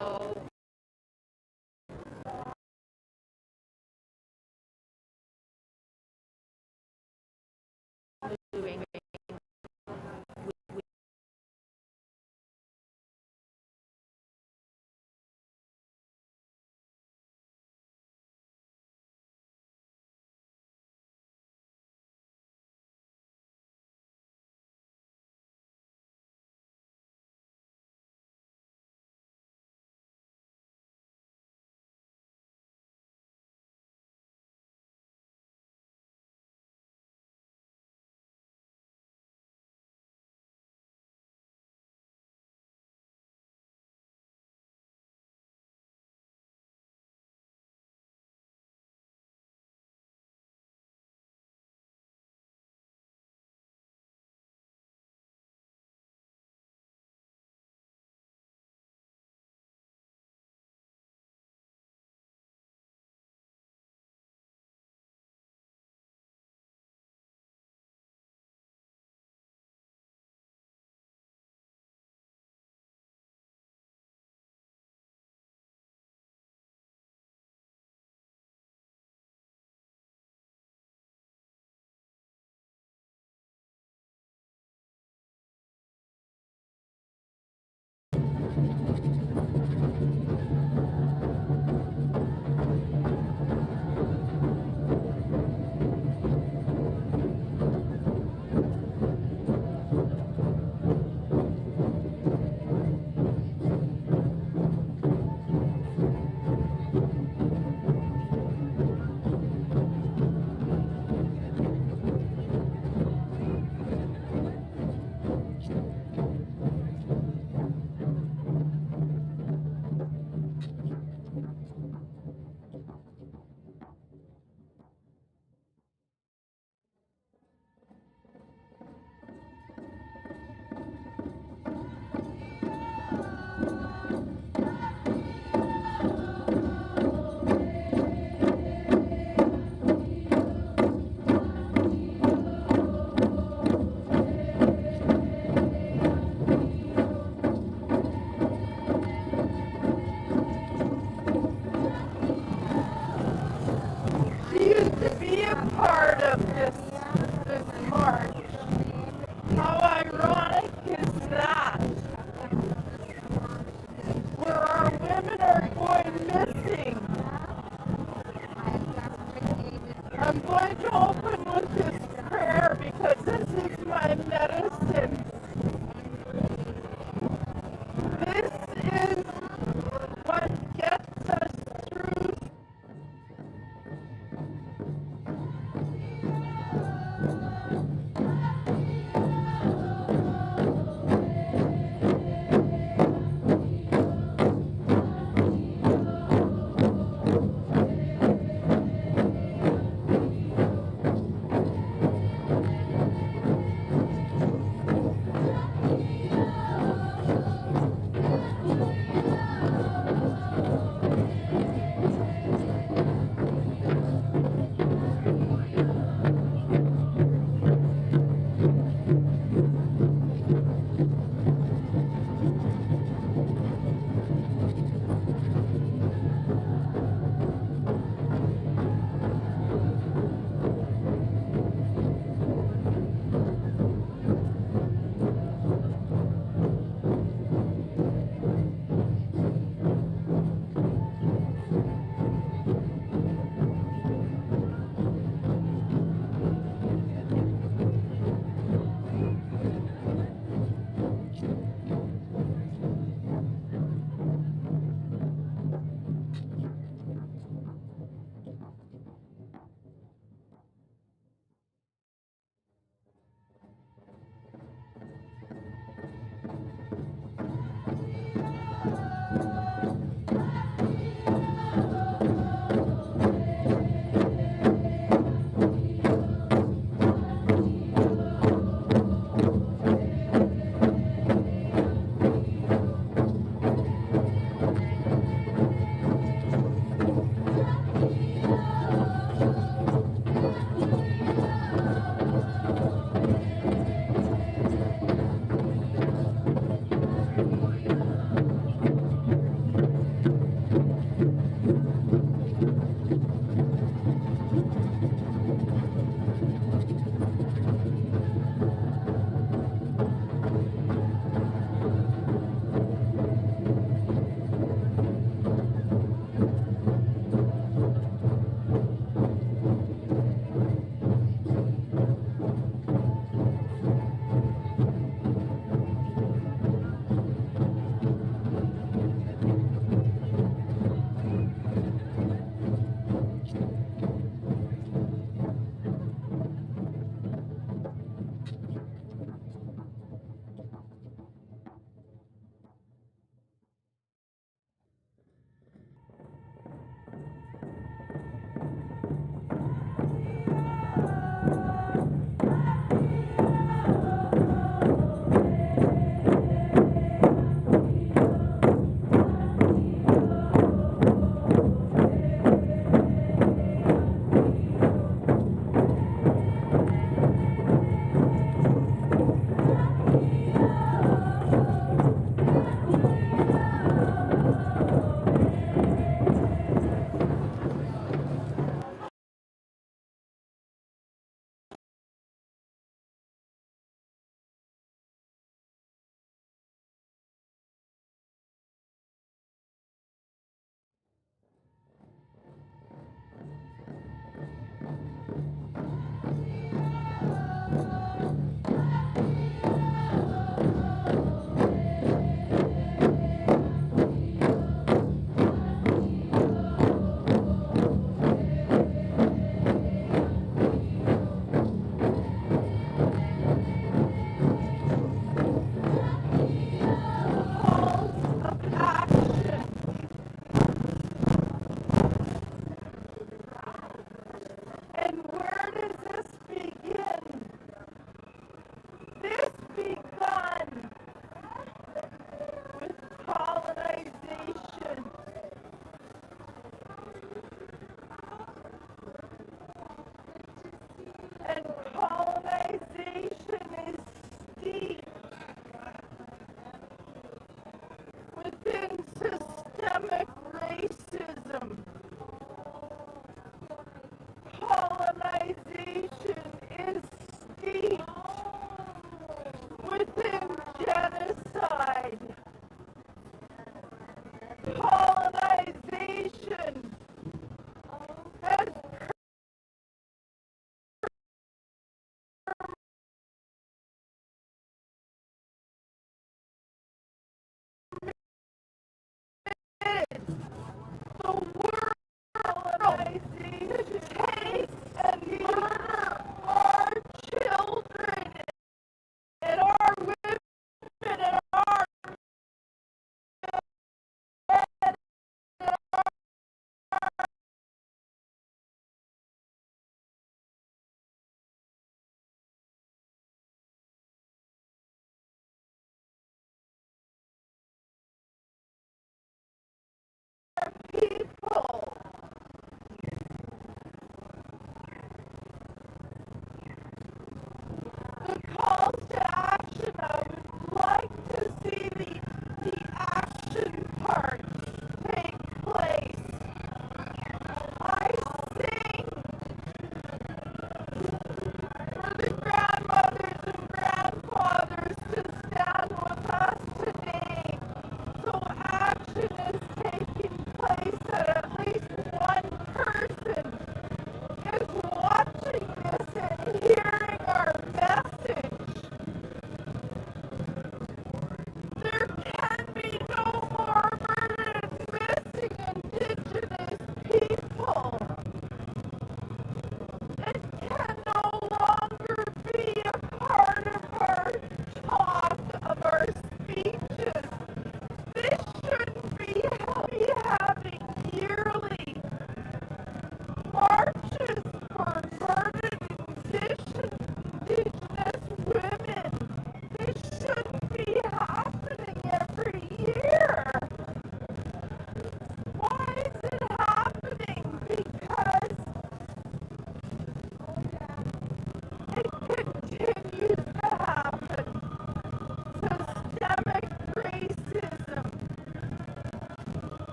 moving colonization has permitted the world colonization to take and murder our children and our women and our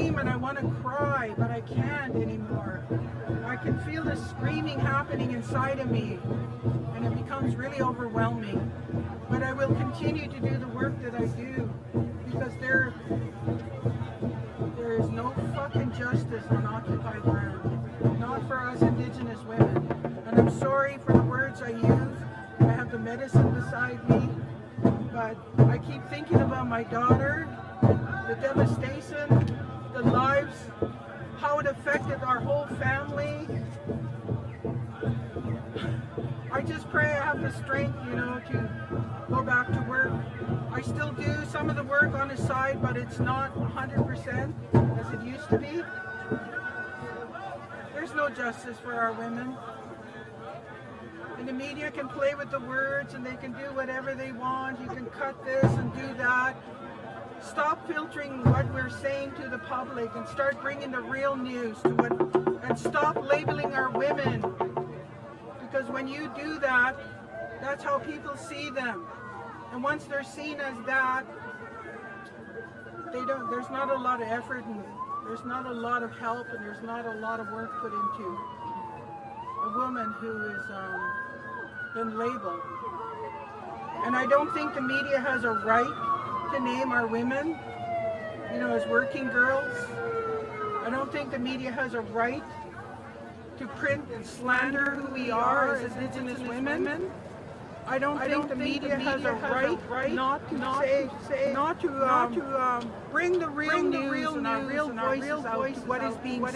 scream and I want to cry, but I can't anymore. I can feel the screaming happening inside of me, and it becomes really overwhelming. But I will continue to do the work that I do, because there is no fucking justice on occupied land. Not for us Indigenous women. And I'm sorry for the words I use. I have the medicine beside me, but I keep thinking about my daughter, the devastation, the lives, how it affected our whole family. I just pray I have the strength, to go back to work. I still do some of the work on the side, but it's not 100% as it used to be. There's no justice for our women. And the media can play with the words and they can do whatever they want. You can cut this and do that. Stop filtering what we're saying to the public and start bringing the real news to it, and stop labeling our women. Because when you do that, that's how people see them. And once they're seen as that, there's not a lot of effort, and there's not a lot of help, and there's not a lot of work put into a woman who is been labeled. And I don't think the media has a right to name our women, as working girls. I don't think the media has a right to print and slander who we are as Indigenous women. I don't think the media has a right not to bring the real news and our real voices out to what is being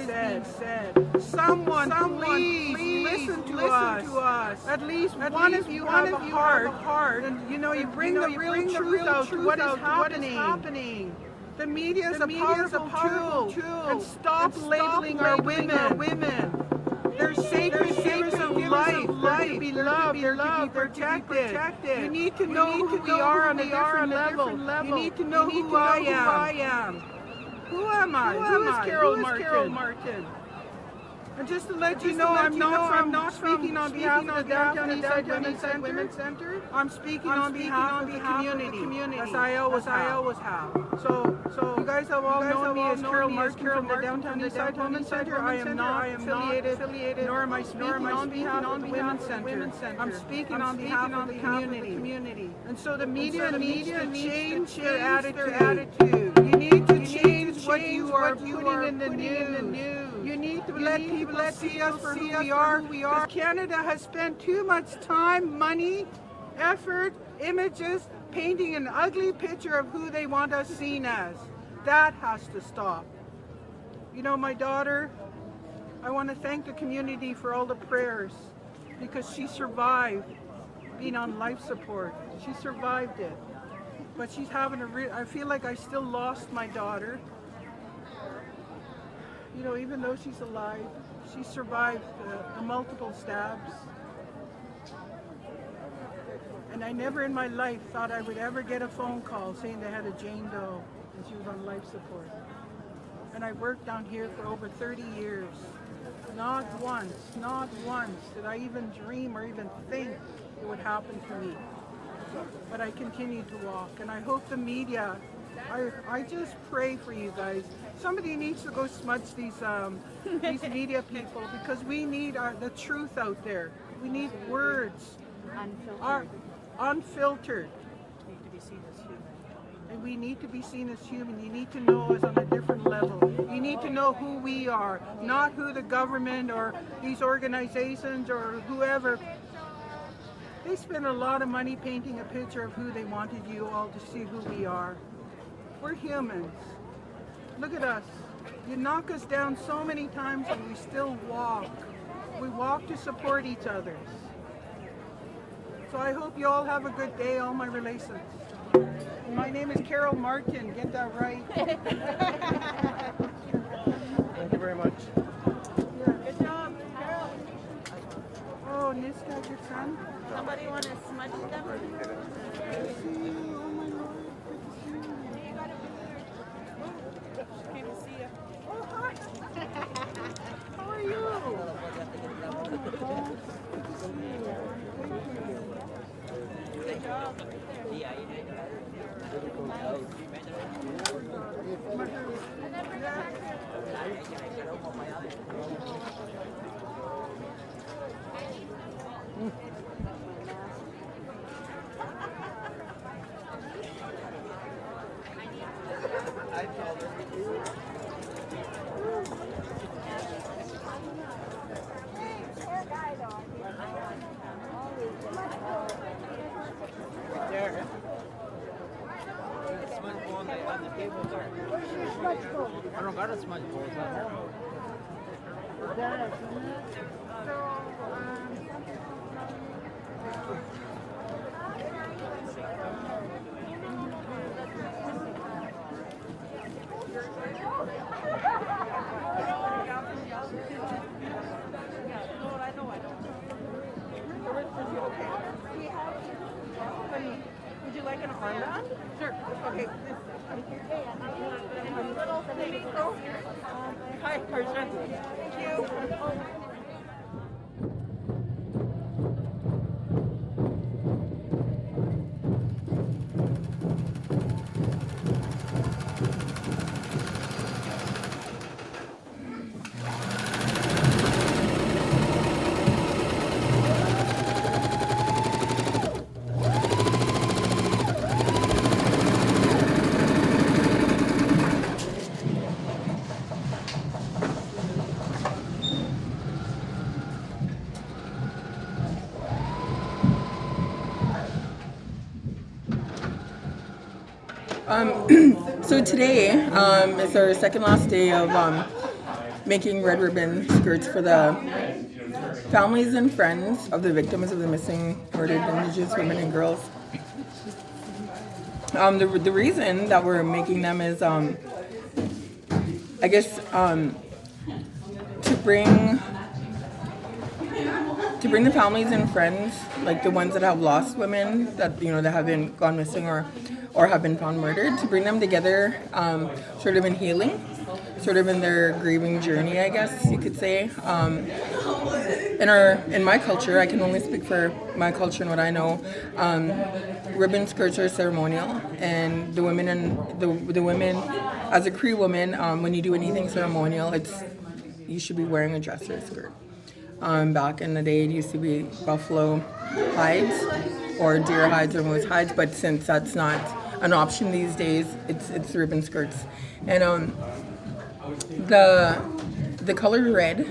said. Someone please listen to us. At least one of you have a heart, and you bring the real truth out to what is happening. The media is a powerful tool, and stop labeling our women. They're sacred givers of life. They're to be loved. They're to be protected. You need to know who we are on a different level. You need to know who I am. Who am I? Who is Carol Martin? And just to let you know, I'm not speaking on behalf of the Downtown Eastside Women's Center. I'm speaking on behalf of the community, as I always have. So you guys have all known me as Carol Martin from the Downtown Eastside Women's Center. I am not affiliated, nor am I speaking on behalf of the Women's Center. I'm speaking on behalf of the community. And so the media needs to change their attitude. You need to change what you are putting in the news. You need to let people see us for who we are. Because Canada has spent too much time, money, effort, images, painting an ugly picture of who they want us seen as. That has to stop. My daughter, I want to thank the community for all the prayers, because she survived being on life support. She survived it. But she's having I feel like I still lost my daughter. Even though she's alive, she survived the multiple stabs. And I never in my life thought I would ever get a phone call saying they had a Jane Doe and she was on life support. And I worked down here for over 30 years. Not once did I even dream or even think it would happen to me. But I continued to walk, and I hope the media, I just pray for you guys. Somebody needs to go smudge these media people, because we need the truth out there. We need words. Unfiltered. Need to be seen as human. And we need to be seen as human. You need to know us on a different level. You need to know who we are, not who the government or these organizations or whoever. They spend a lot of money painting a picture of who they wanted you all to see who we are. We're humans. Look at us. You knock us down so many times and we still walk. We walk to support each other. So I hope you all have a good day, all my relations. My name is Carol Martin. Get that right. Thank you very much. Yeah. Good job, Carol. Oh, Niska, your son? Somebody want to smudge them? Good to see you. Oh my Lord. Good to see you. Came to see you. Oh, hi. How are you? Oh my God. Good to see you. Good job. Thank you. I don't got a smudge bowl. Is that home? Would you like an armband? Sure. Okay. Hi, Carson. Thank you. So today is our second last day of making red ribbon skirts for the families and friends of the victims of the missing, murdered Indigenous women and girls. The reason that we're making them is, I guess, to bring the families and friends, like the ones that have lost women that that have been gone missing or have been found murdered, to bring them together, sort of in healing, sort of in their grieving journey, I guess you could say. In my culture, I can only speak for my culture and what I know. Ribbon skirts are ceremonial, and the women as a Cree woman, when you do anything ceremonial, you should be wearing a dress or a skirt. Back in the day, it used to be buffalo hides or deer hides or moose hides, but since that's not an option these days, it's ribbon skirts. And the color red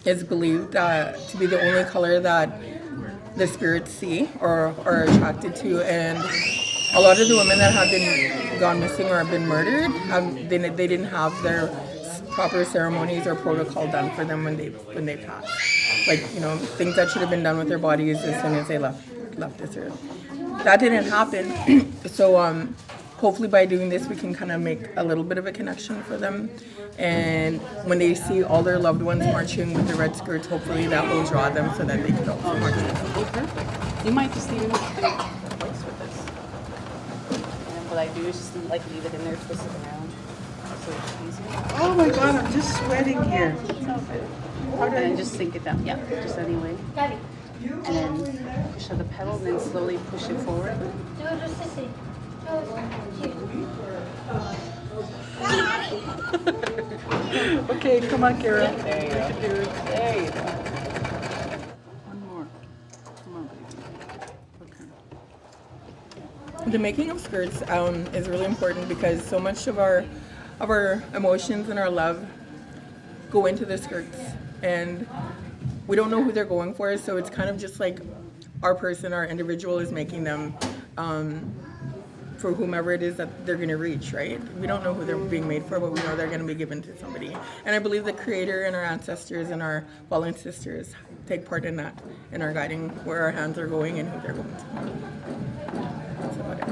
is believed to be the only color that the spirits see or are attracted to, and a lot of the women that have been gone missing or have been murdered, they didn't have their proper ceremonies or protocol done for them when they passed. Like, things that should have been done with their bodies as soon as they left this earth. That didn't happen. So hopefully by doing this, we can kind of make a little bit of a connection for them. And when they see all their loved ones marching with the red skirts, hopefully that will draw them so that they can also march with them. Oh, perfect. You might just even do a place with this. And what I do is just leave it in there, twist it around. So it's easier. Oh my God, I'm just sweating here. And then just sink it down. Yeah, just anyway. And then push on the pedal and then slowly push it forward. Okay, come on, Kara. There you go. There you go. One more. Come on, baby. Okay. The making of skirts is really important because so much of our emotions and our love go into the skirts, and we don't know who they're going for, so it's kind of just like our individual is making them for whomever it is that they're going to reach, right? We don't know who they're being made for, but we know they're going to be given to somebody. And I believe the Creator and our ancestors and our fallen sisters take part in that, in our guiding where our hands are going and who they're going to. That's about it.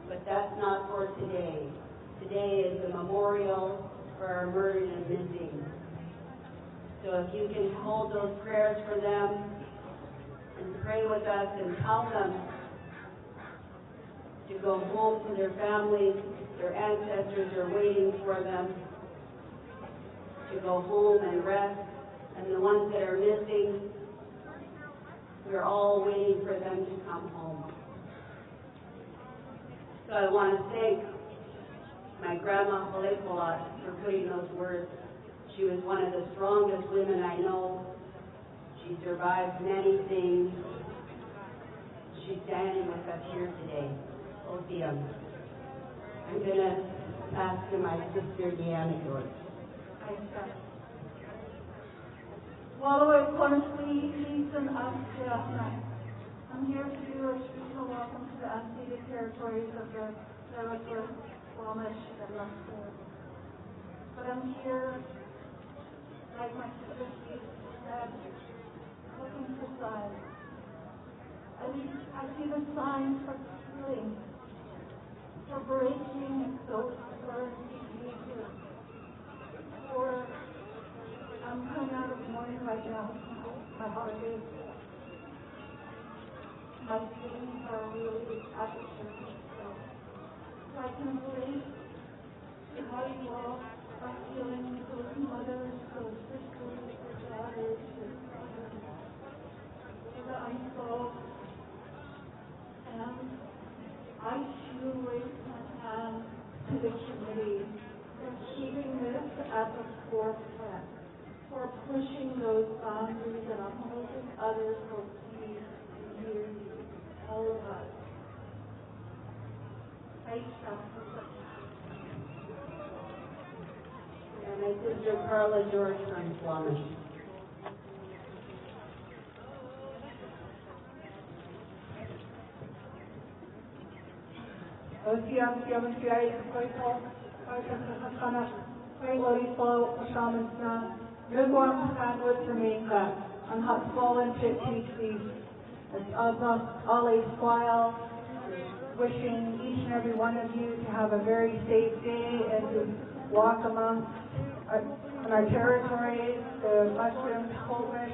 but that's not for today. Today is a memorial for our murdered and missing. So if you can hold those prayers for them and pray with us and tell them to go home to their families, their ancestors are waiting for them to go home and rest, and the ones that are missing, we're all waiting for them to come home. So I want to thank my grandma Halepola for putting those words. She was one of the strongest women I know. She survived many things. She's standing with us here today. Opium. I'm going to pass to my sister Deanna George. I'm here to do a traditional welcome to the unceded territories of the Coast Salish and Musqueam. But I'm here, like my sister said, looking for signs. I see the signs for healing, for breaking those words behavior. Or I'm coming out of mourning right now, my holidays. My feelings are really at the surface. So I can relate to how you all are feeling, those mothers, those sisters, those daughters, the unsolved. And I too raise my hand to the committee for keeping this at the forefront, for pushing those boundaries and upholding others for peace and unity. All of us. And my sister Carla George from Flemish. Wishing each and every one of you to have a very safe day and to walk amongst on our territories, the Musqueam, Polish,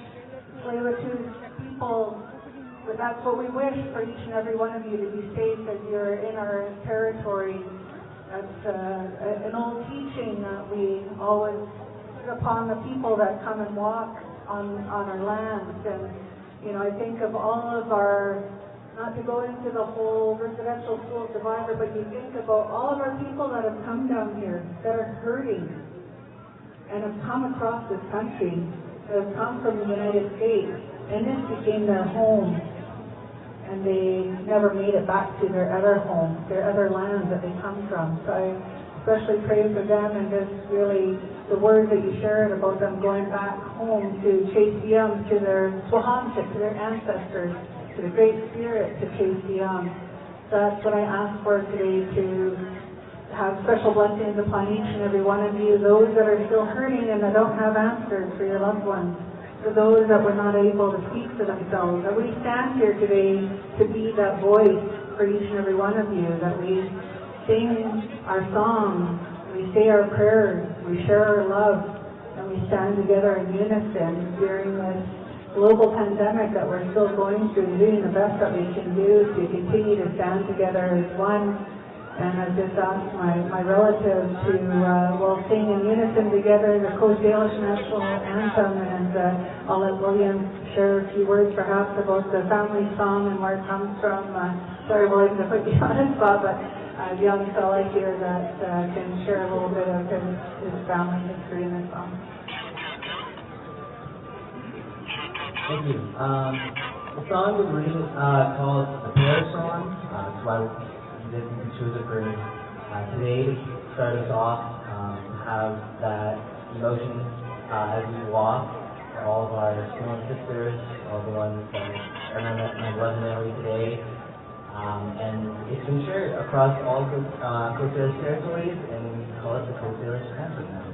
Tsleil-Waututh people. But that's what we wish for each and every one of you, to be safe as you're in our territory. That's an old teaching that we always put upon the people that come and walk on our lands. And you know, I think of all of our, not to go into the whole residential school survivor, but you think about all of our people that have come down here, that are hurting, and have come across this country, that have come from the United States, and this became their home, and they never made it back to their other home, their other lands that they come from. So I especially pray for them, and just really the words that you shared about them going back home to chase young, to their Swahamship, to their ancestors, to the Great Spirit, to chase young. So that's what I ask for today, to have special blessings upon each and every one of you, those that are still hurting and that don't have answers for your loved ones, for those that were not able to speak for themselves. That we stand here today to be that voice for each and every one of you, that we sing our songs, we say our prayers, we share our love, and we stand together in unison during this global pandemic that we're still going through, doing the best that we can do to continue to stand together as one. And I've just asked my relatives to, sing in unison together the Coast Salish national anthem, and I'll let William share a few words perhaps about the family song and where it comes from. Sorry, William, to put you on the spot, but a young fellow here that can share a little bit of his family history in this song. Thank you. The song was originally called the Prayer Song. That's why we chose it for today, to start us off, have that emotion as we walk, all of our sibling sisters, all the ones that are my blood family today. And it's been shared across all Coast Salish territories, and we call it the Coast Salish anthem now.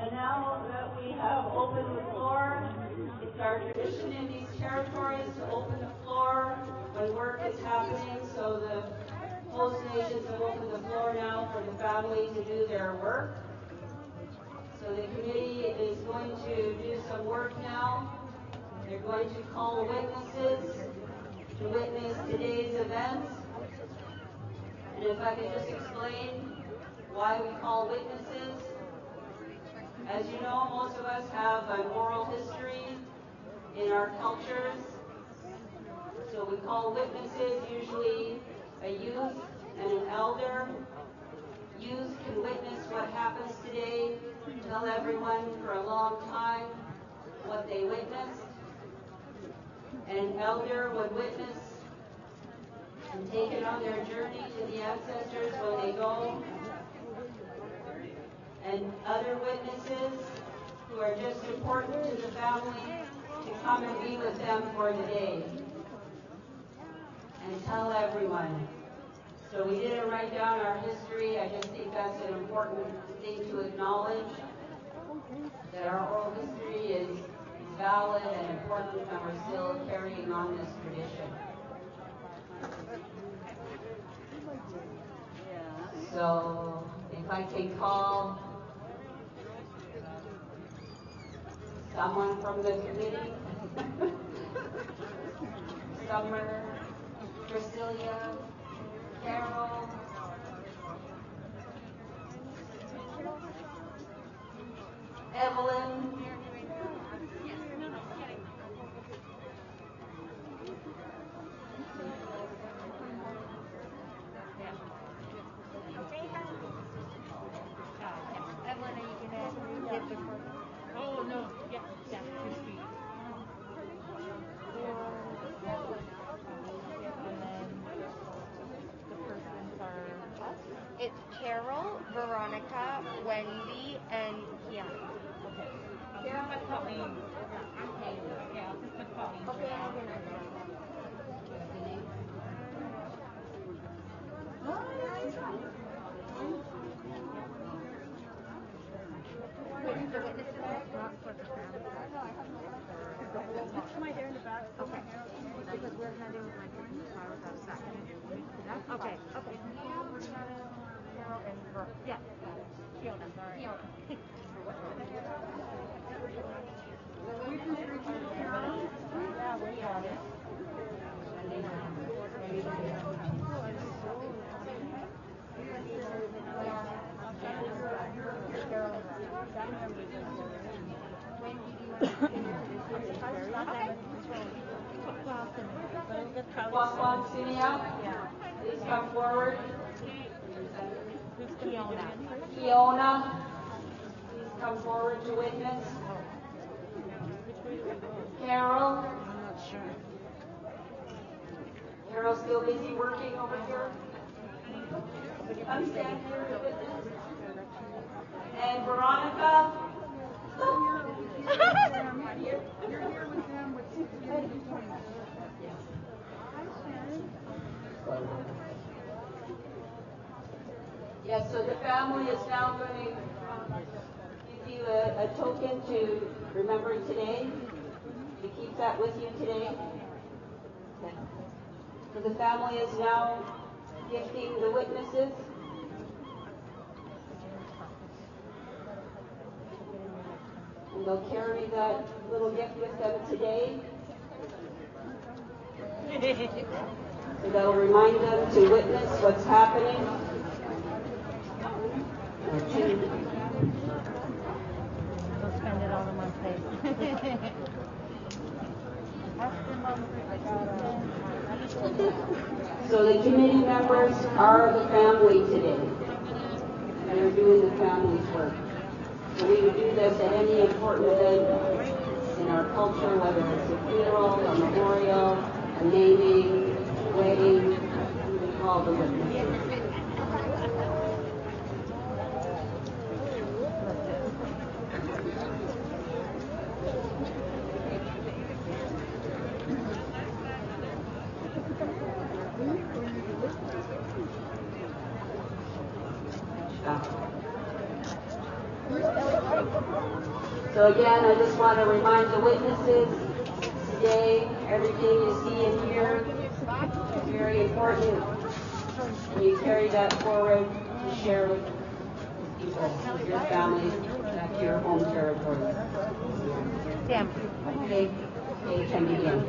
And now that we have opened the floor, it's our tradition in these territories to open the floor when work is happening. So the host nations have opened the floor now for the family to do their work. So the committee is going to do some work now. They're going to call witnesses to witness today's events. And if I could just explain why we call witnesses. As you know, most of us have an oral history in our cultures. So we call witnesses usually a youth and an elder. Youth can witness what happens today, tell everyone for a long time what they witnessed. An elder would witness and take it on their journey to the ancestors when they go. And other witnesses who are just important to the family to come and be with them for the day and tell everyone. So we didn't write down our history. I just think that's an important thing to acknowledge, that our oral history is valid and important, and we're still carrying on this tradition. So if I can call someone from the committee, Summer, Priscilla, Carol, Evelyn, Oh, no. Yeah. It's Carol, Veronica, Wendy, and Kiana. My hair in the back. Okay. Because we're having like a second. Okay. Okay. Yeah. Fiona, sorry. Yeah, we got it. Please come forward. Fiona. Fiona, please come forward to witness. Carol. I'm not sure. Carol's still busy working over here. Come stand here to witness. And Veronica. You're here with them with 6 years between. Yes, so the family is now going to give you a token to remember today, to keep that with you today. Okay. So the family is now gifting the witnesses. And they'll carry that little gift with them today. So that'll remind them to witness what's happening. We'll spend it all in one place. So the committee members are the family today. They're doing the family's work. So we would do this at any important event in our culture, whether it's a funeral, a memorial, a naming, a wedding, we would call the witnesses. So again, I just want to remind the witnesses today, everything you see and hear is very important. And you carry that forward to share with people, with your families, back to your home territory. Sam. Okay, you can begin.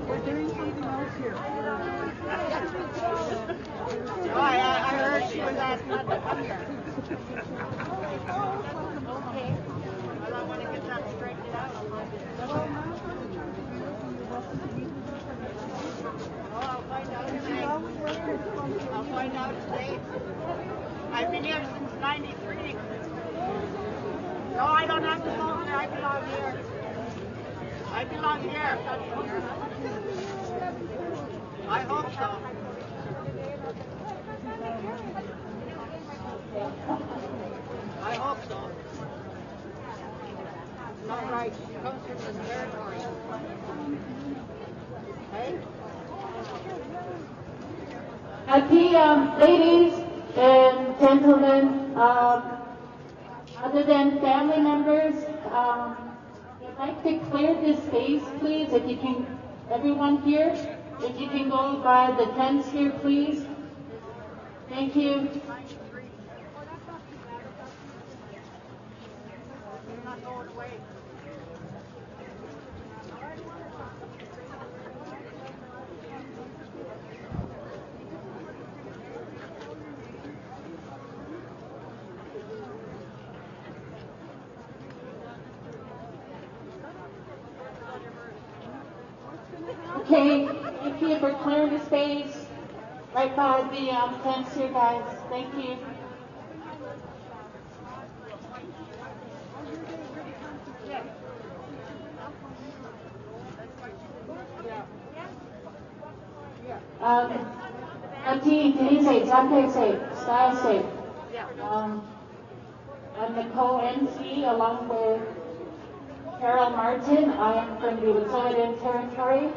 We're doing something else here. I heard she was asking not to come here. Okay. Well, I want to get that straightened out. I'll find out today. I'll find out today. I've been here since 93. No, I don't have to go there. I belong here. I belong here. I hope so. I hope so. Not right. Coast Salish territory. Ladies and gentlemen, other than family members, I'd like to clear this space, please. If you can, everyone here, if you can go by the tents here, please. Thank you. Okay, thank you for clearing the space right by the tents here, guys. Thank you. I'm the co-MC along with Carol Martin. I am from the Unceded Territory.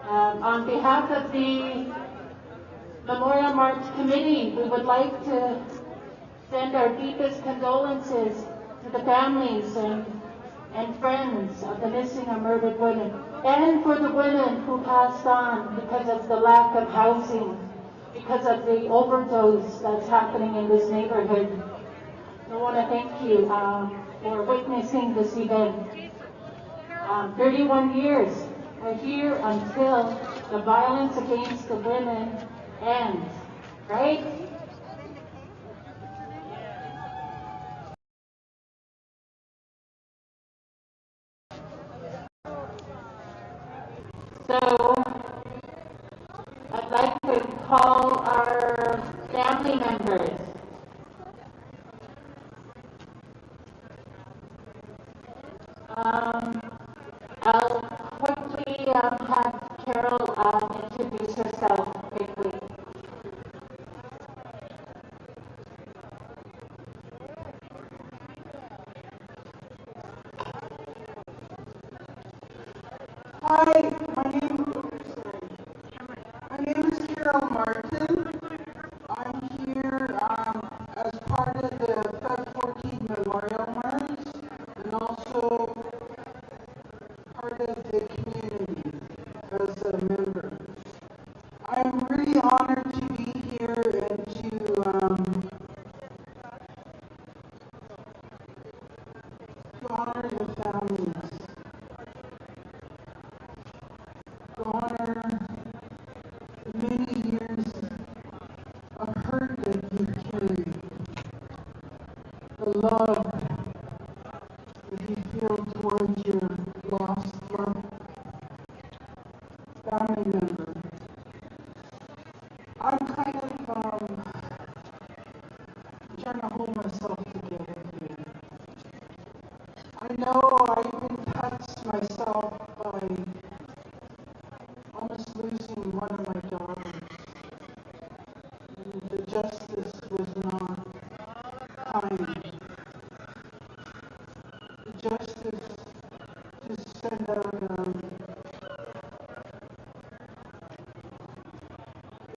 On behalf of the Memorial March Committee, we would like to send our deepest condolences to the families and friends of the missing or murdered women, and for the women who passed on because of the lack of housing, because of the overdose that's happening in this neighborhood. I want to thank you for witnessing this event. 31 years are here until the violence against the women ends, right? So, I'd like to call our family members. I'll quickly have Carol introduce herself quickly. Hi, my name is Carol Martin. I'm here as part of the Feb 14 Memorial March and also part of the community as a member. I'm really honored to be here and to honor the families, to honor the many years of hurt that you carry, the love that you feel towards your lost loved family member. I'm kind of trying to hold myself together here. I know I've been touched myself by almost losing one of my daughters. And the justice was not kind. The justice just sent out a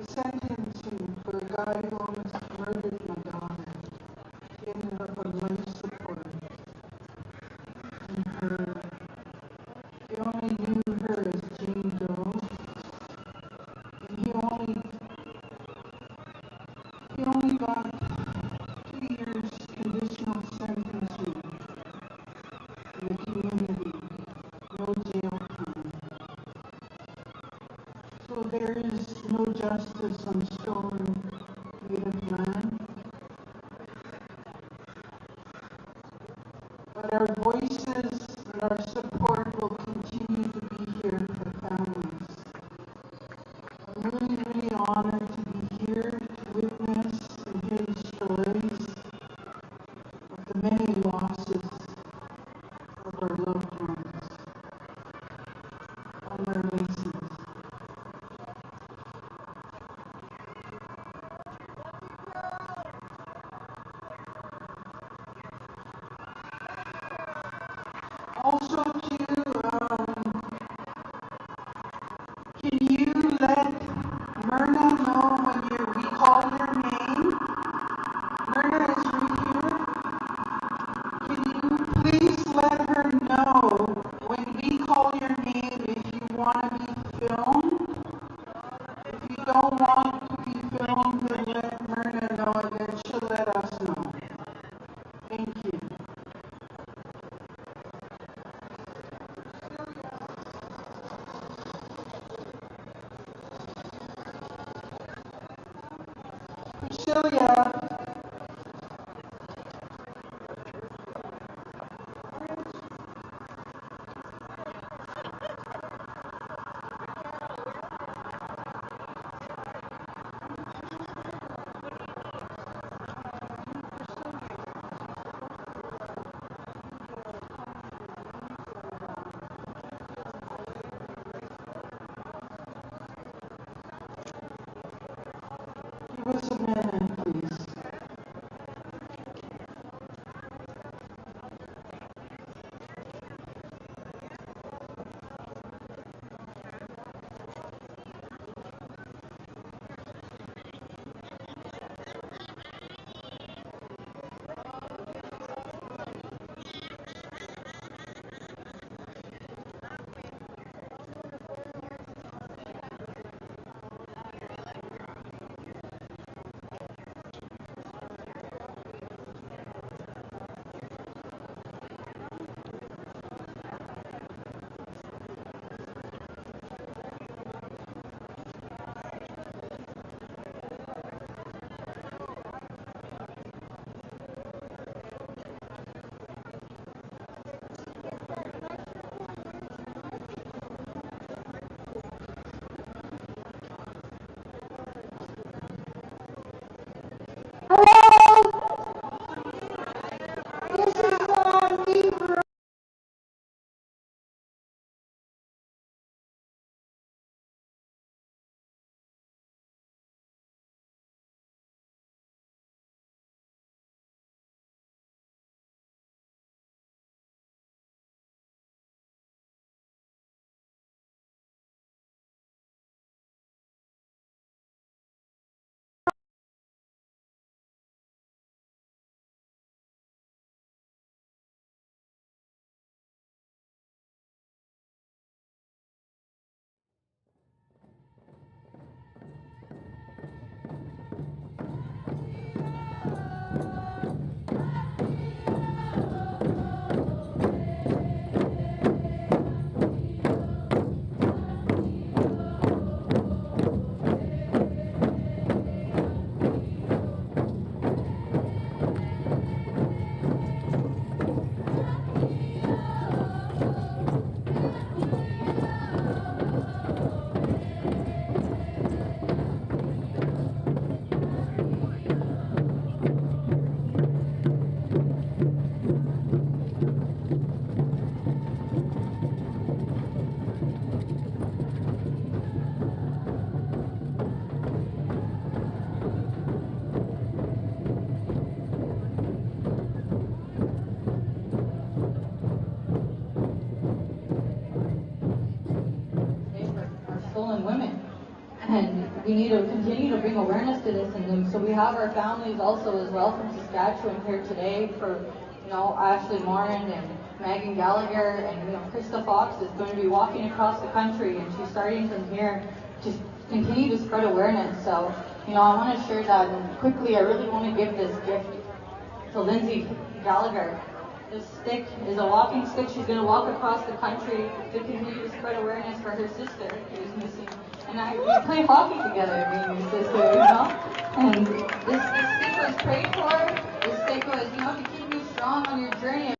sentencing for a guy who almost murdered my daughter. She ended up on life support. And he only knew her as Jane Doe. And he only got 2 years conditional sentencing in the community, no jail time. So there is no justice on stolen native land. But our voices and our support will continue to be here for families. I'm really, really honored to be here to witness and hear the stories of the many losses of our loved ones on our races. Also, can you let Myrna know when Stolen women. And we need to continue to bring awareness to this. And so we have our families also as well from Saskatchewan here today for, Ashley Morin and Megan Gallagher and, Krista Fox is going to be walking across the country and she's starting from here to continue to spread awareness. So, I want to share that. And quickly, I really want to give this gift to Lindsay Gallagher. This stick is a walking stick. She's going to walk across the country to continue to spread awareness for her sister who is missing. And we play hockey together, me and your sister, And this stick was prayed for. This stick was, to keep you strong on your journey.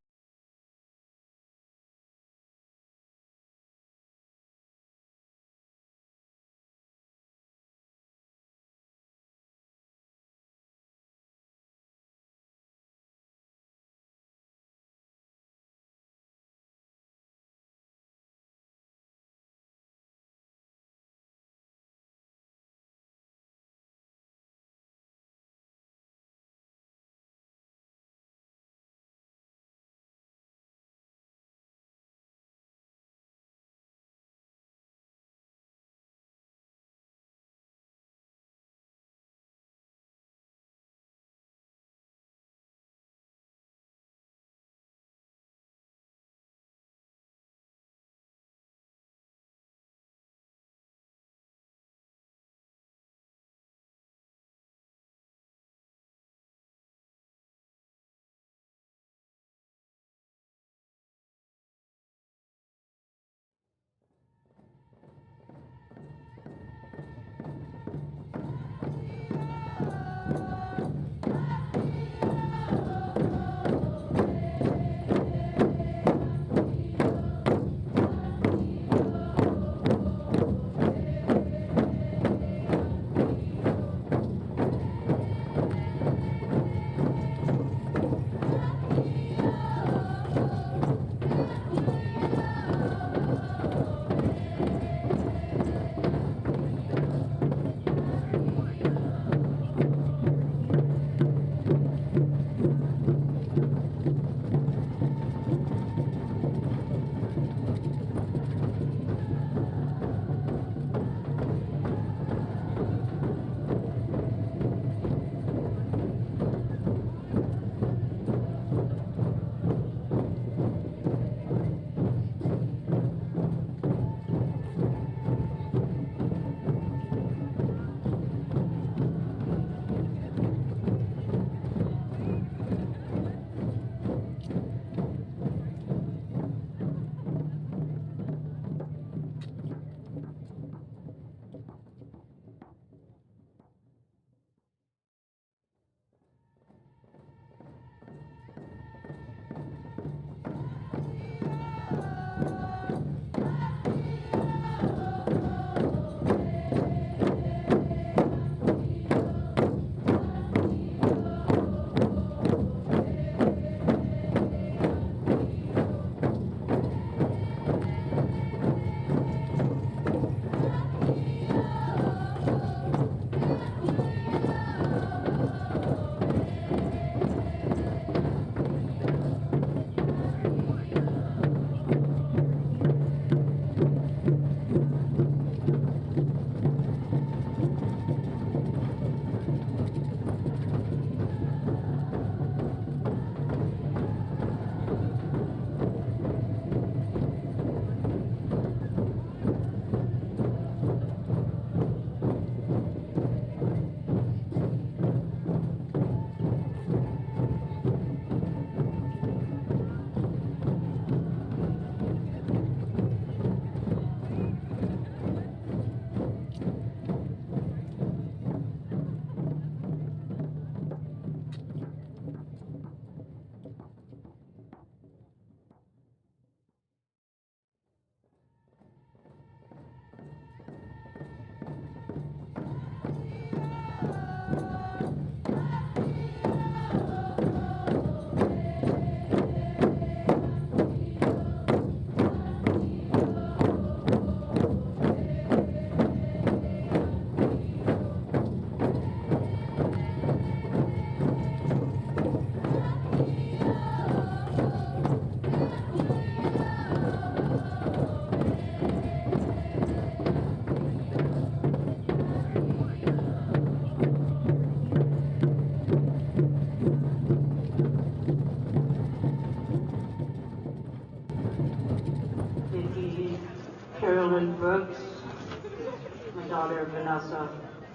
of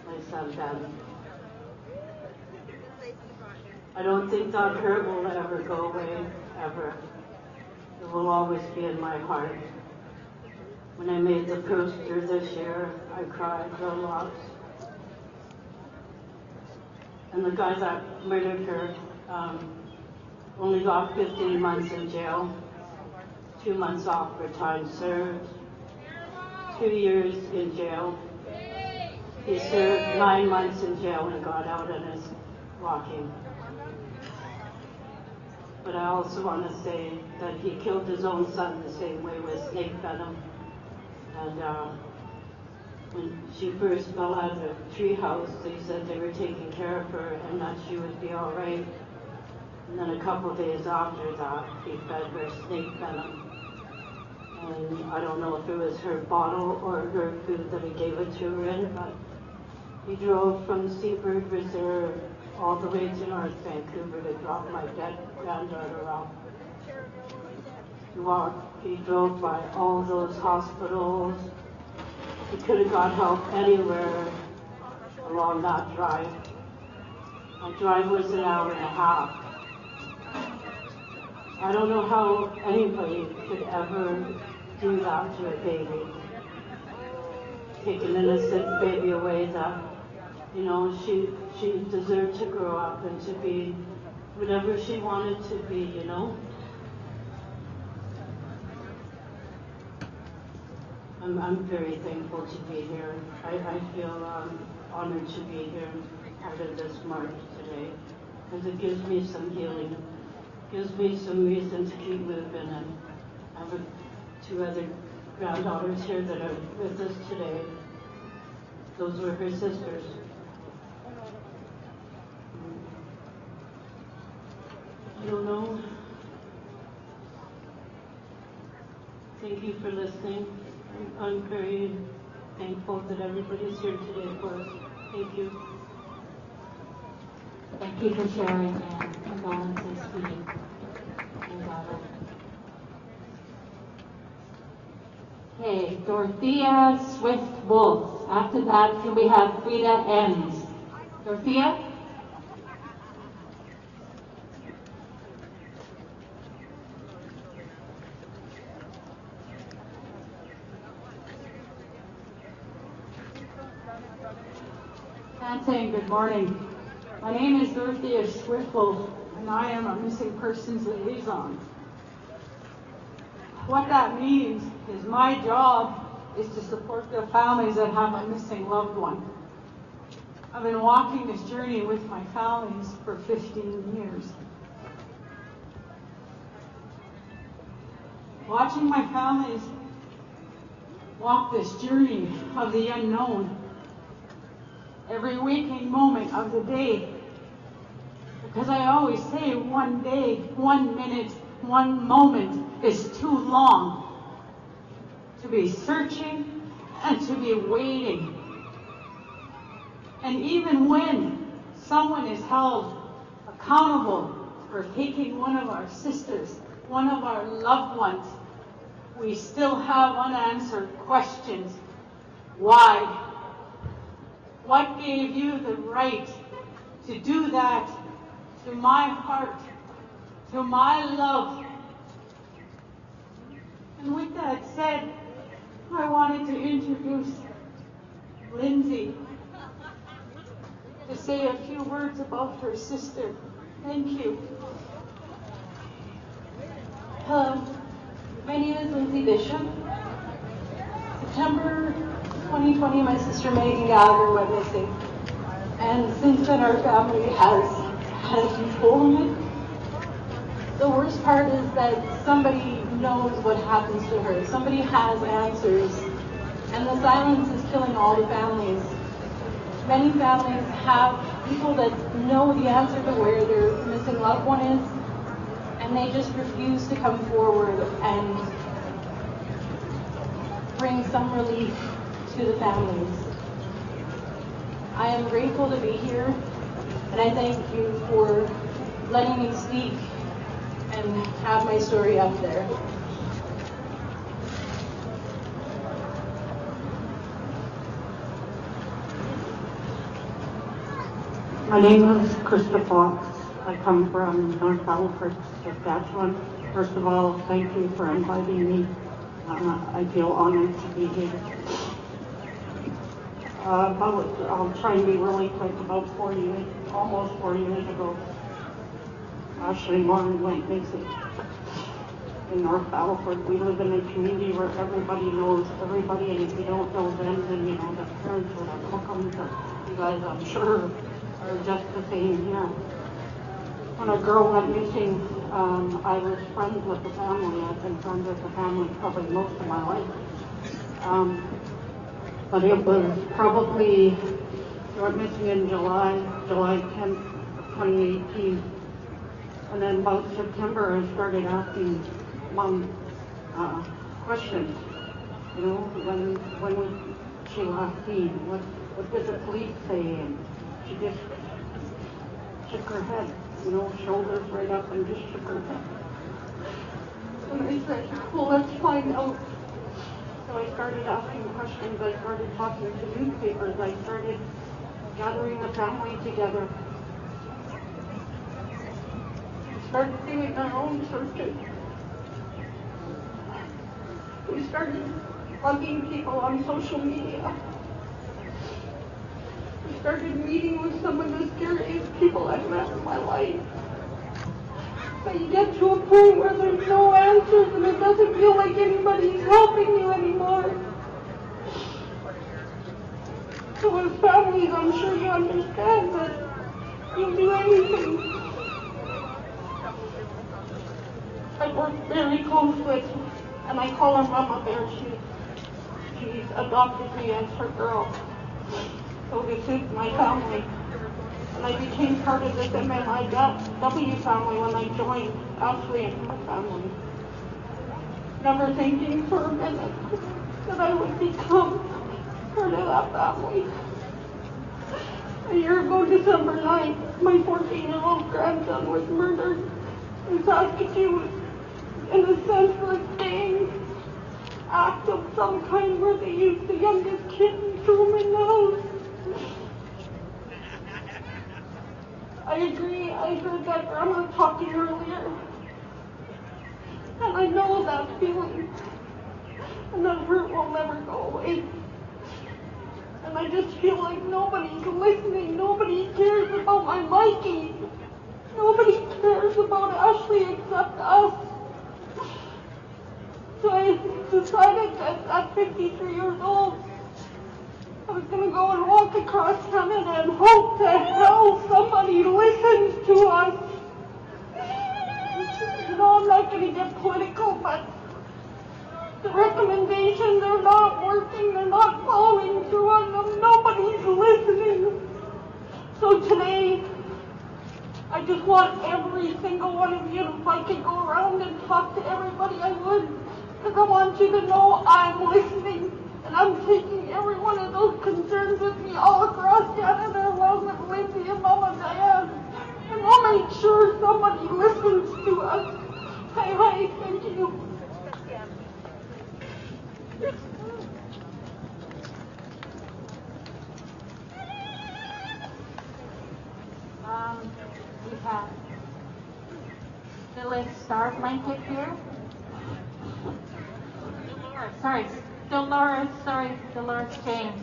my son Ben. I don't think that hurt will ever go away, ever. It will always be in my heart. When I made the poster this year, I cried a lot. And the guy that murdered her only got 15 months in jail, 2 months off for time served, 2 years in jail. He served 9 months in jail and got out and is walking. But I also want to say that he killed his own son the same way with snake venom. And when she first fell out of the treehouse, they said they were taking care of her and that she would be all right. And then a couple of days after that, he fed her snake venom. And I don't know if it was her bottle or her food that he gave it to her in, but he drove from Seabird Reserve all the way to North Vancouver to drop my dead granddaughter off. He drove by all those hospitals. He could have got help anywhere along that drive. My drive was an hour and a half. I don't know how anybody could ever do that to a baby. Take an innocent baby away that, you know, she deserved to grow up and to be whatever she wanted to be, you know. I'm very thankful to be here. I feel honored to be here part of this march today because it gives me some healing, gives me some reason to keep moving, and I have 2 other granddaughters here that are with us today. Those were her sisters. I don't know. Thank you for listening. I'm very thankful that everybody's here today for us. Thank you. Thank you for sharing and condolences to you, your daughter. Okay, Dorothea Swift-Wolf. After that, can we have Frida Enns? Dorothea? Saying good morning. My name is Dorothea Swift-Wolf, and I am a missing persons liaison. What that means is my job is to support the families that have a missing loved one. I've been walking this journey with my families for 15 years. Watching my families walk this journey of the unknown every waking moment of the day. Because I always say 1 day, 1 minute, 1 moment is too long to be searching and to be waiting. And even when someone is held accountable for taking one of our sisters, one of our loved ones, we still have unanswered questions. Why? What gave you the right to do that to my heart, to my love? And with that said, I wanted to introduce Lindsay to say a few words about her sister. Thank you. Hello, my name is Lindsay Bishop. September 2020, my sister Megan Gallagher went missing. And since then, our family has had a huge hole in it. The worst part is that somebody knows what happens to her. Somebody has answers. And the silence is killing all the families. Many families have people that know the answer to where their missing loved one is, and they just refuse to come forward and bring some relief to the families. I am grateful to be here, and I thank you for letting me speak and have my story up there. My name is Krista Fox. I come from North Halifax, Saskatchewan. First of all, thank you for inviting me. I feel honored to be here. I'll try and be really quick. About 4 years, almost 4 years ago, Ashley Morin went missing in North Halifax. We live in a community where everybody knows everybody, and if you don't know them, then you know the parents or the cookums. You guys, I'm sure, are just the same here. When a girl went missing, I was friends with the family. I've been friends with the family probably most of my life. But it was probably, she went missing in July 10th, 2018. And then about September, I started asking Mom questions. You know, when was she last seen? What did the police say? And she just shook her head, you know, shoulders right up and just shook her head. And I said, well, let's find out. So I started asking questions. I started talking to newspapers. I started gathering the family together. We started doing our own searches. We started bugging people on social media. We started meeting with some of the scariest people I've met in my life. But you get to a point where there's no answers and it doesn't feel like anybody's helping you anymore. So as families, I'm sure you understand that you'll do anything. I work very close with, and I call her Mama Bear. She's adopted me as her girl. So this is my family. And I became part of this MMIW family when I joined Ashley and her family. Never thinking for a minute that I would become part of that family. A year ago, December 9th, my 14-year-old grandson was murdered in Saskatoon in a senseless gang act of some kind where they used the youngest kid and threw him in the house. I agree, I heard that grandma talking earlier. And I know that feeling. And that hurt will never go away. And I just feel like nobody's listening. Nobody cares about my Mikey. Nobody cares about Ashley except us. So I decided that at 53 years old, I was going to go and walk across Canada and hope to hell somebody listens to us. You know, I'm not going to get political, but the recommendations are not working. They're not following through on them. Nobody's listening. So today, I just want every single one of you, if I could go around and talk to everybody, I would. Because I want you to know I'm listening. And I'm taking every one of those concerns with me all across Canada, along with Lindsay and Mama Diane. And I'll make sure somebody listens to us. Hi, thank you. We have Phyllis Star Blanket here. Dolores James.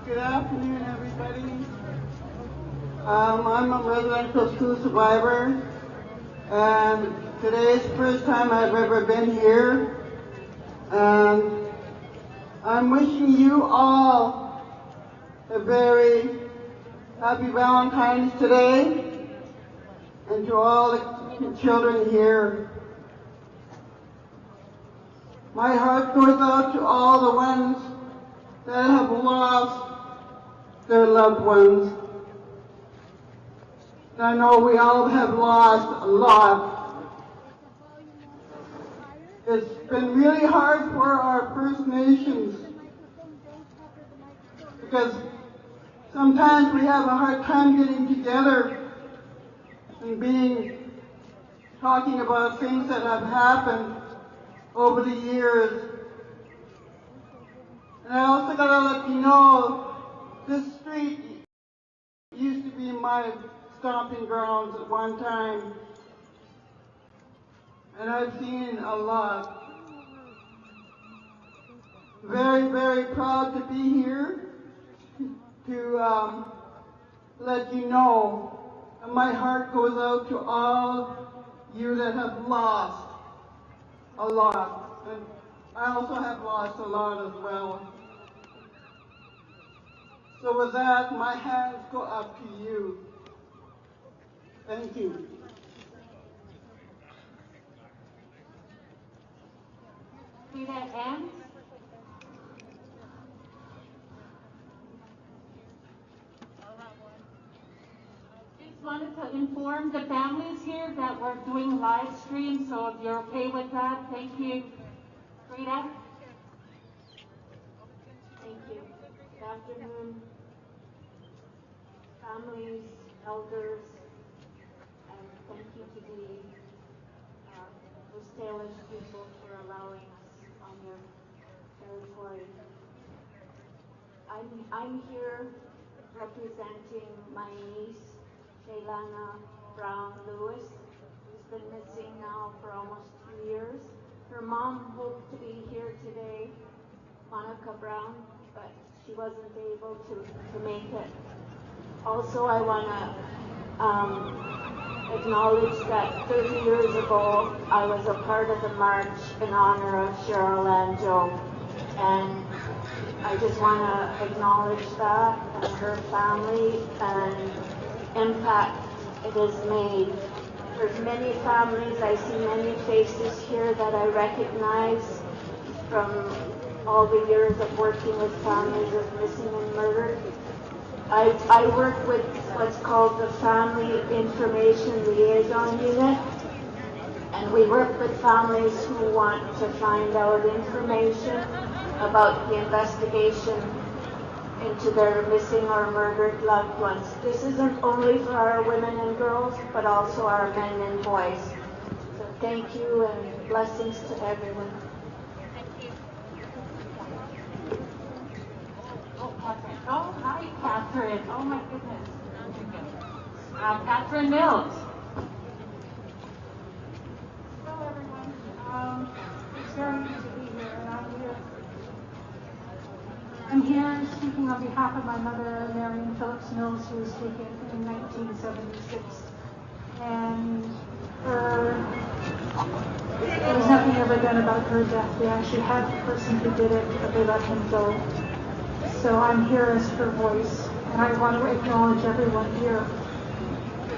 Good afternoon, everybody. I'm a residential school survivor, and today is the first time I've ever been here. And I'm wishing you all a very happy Valentine's today, and to all the children here. My heart goes out to all the ones that have lost their loved ones. And I know we all have lost a lot. It's been really hard for our First Nations because sometimes we have a hard time getting together and talking about things that have happened over the years. And I also gotta let you know, this street used to be my stomping grounds at one time. And I've seen a lot. Very, very proud to be here to let you know. And my heart goes out to all you that have lost a lot. And I also have lost a lot as well. So with that, my hands go up to you. Thank you. See that ends? Just wanted to inform the families here that we're doing live stream, so if you're okay with that, thank you. Rita? Thank you. Good afternoon, families, elders, and thank you to the Coast Salish people for allowing us on your territory. I'm here representing my niece, Shaylana Brown Lewis, who's been missing now for almost 2 years. Her mom hoped to be here today, Monica Brown, but she wasn't able to make it. Also, I want to acknowledge that 30 years ago, I was a part of the march in honor of Cheryl and Joe, and I just want to acknowledge that and her family and impact it has made. There's many families, I see many faces here that I recognize from all the years of working with families of missing and murdered. I work with what's called the Family Information Liaison Unit, and we work with families who want to find out information about the investigation into their missing or murdered loved ones. This isn't only for our women and girls, but also our men and boys. So thank you and blessings to everyone. Thank you. Oh, Catherine. Oh, hi, Catherine. Oh, my goodness. Catherine Mills. Hello, everyone. It's very good to be here, and I'm here speaking on behalf of my mother, Marion Phillips Mills, who was taken in 1976. And there was nothing ever done about her death. They actually had the person who did it, but they let him go. So I'm here as her voice, and I want to acknowledge everyone here,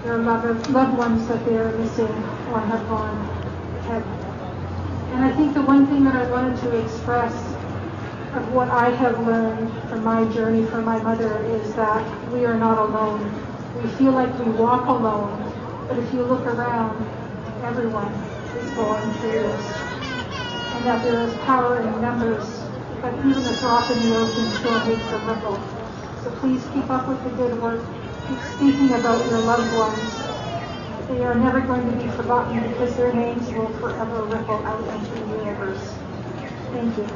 their loved ones that they are missing or have gone ahead. And I think the one thing that I wanted to express of what I have learned from my journey from my mother is that we are not alone. We feel like we walk alone, but if you look around, everyone is going through this. And that there is power in numbers, but even a drop in the ocean still makes a ripple. So please keep up with the good work. Keep speaking about your loved ones. They are never going to be forgotten because their names will forever ripple out into the universe. Thank you.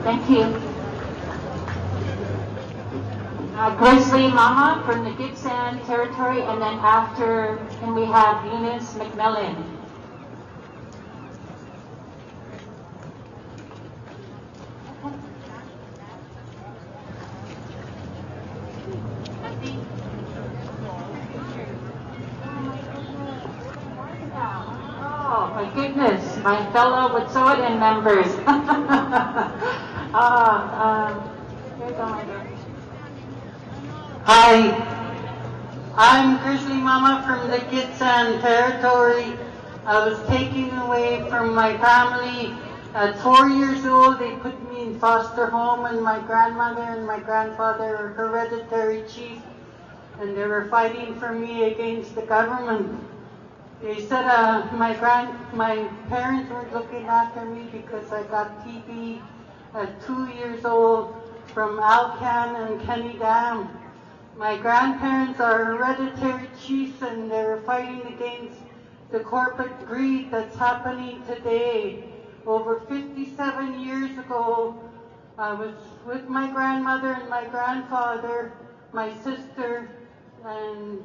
Thank you. Grizzly Mama from the Gibson Territory, and then after, and we have Eunice McMillan. Oh my goodness, my fellow Wet'suwet'en members. Hi, I'm Grizzly Mama from the Gitsan Territory. I was taken away from my family at 4 years old. They put me in foster home, and my grandmother and my grandfather are hereditary chief, and they were fighting for me against the government. They said my parents were looking after me because I got TB at 2 years old from Alcan and Kenny Dam. My grandparents are hereditary chiefs and they're fighting against the corporate greed that's happening today. Over 57 years ago, I was with my grandmother and my grandfather, my sister, and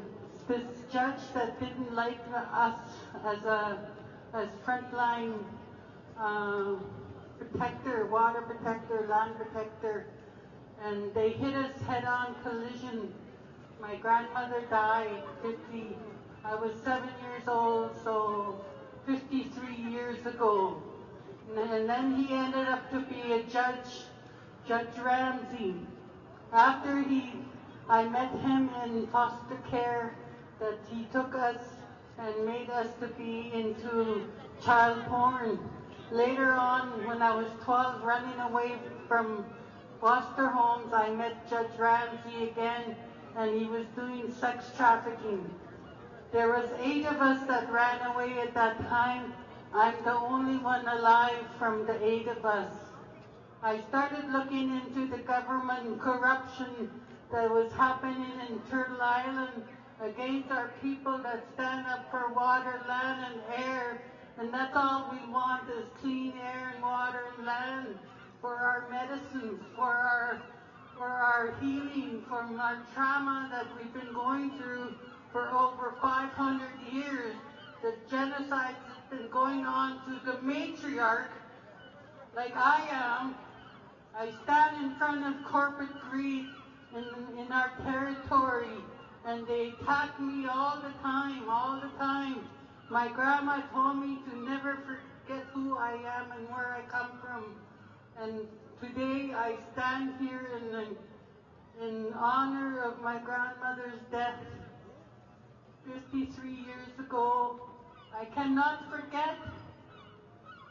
this judge that didn't like us as frontline protector, water protector, land protector, and they hit us head-on collision. My grandmother died 50. I was 7 years old, so 53 years ago. And then he ended up to be a judge, Judge Ramsey. After I met him in foster care, that he took us and made us to be into child porn. Later on, when I was 12, running away from foster homes, I met Judge Ramsey again, and he was doing sex trafficking. There was 8 of us that ran away at that time. I'm the only one alive from the 8 of us. I started looking into the government corruption that was happening in Turtle Island against our people that stand up for water, land, and air. And that's all we want is clean air and water and land for our medicines, for our healing from our trauma that we've been going through for over 500 years. The genocide that's been going on to the matriarch, like I am. I stand in front of corporate greed in our territory, and they attack me all the time, all the time. My grandma told me to never forget who I am and where I come from. And today I stand here in honor of my grandmother's death 53 years ago. I cannot forget.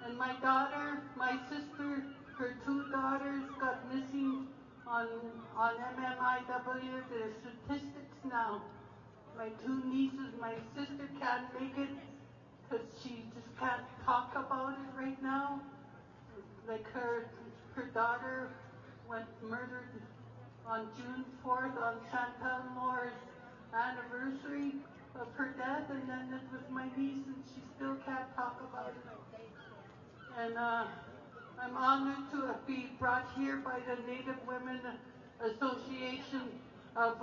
And my daughter, my sister, her 2 daughters got missing on MMIW. There's statistics now. My 2 nieces, my sister can't make it because she just can't talk about it right now. Like her daughter went murdered on June 4th on Chantal Moore's anniversary of her death, and then it was my niece, and she still can't talk about it. And I'm honored to be brought here by the Native Women Association of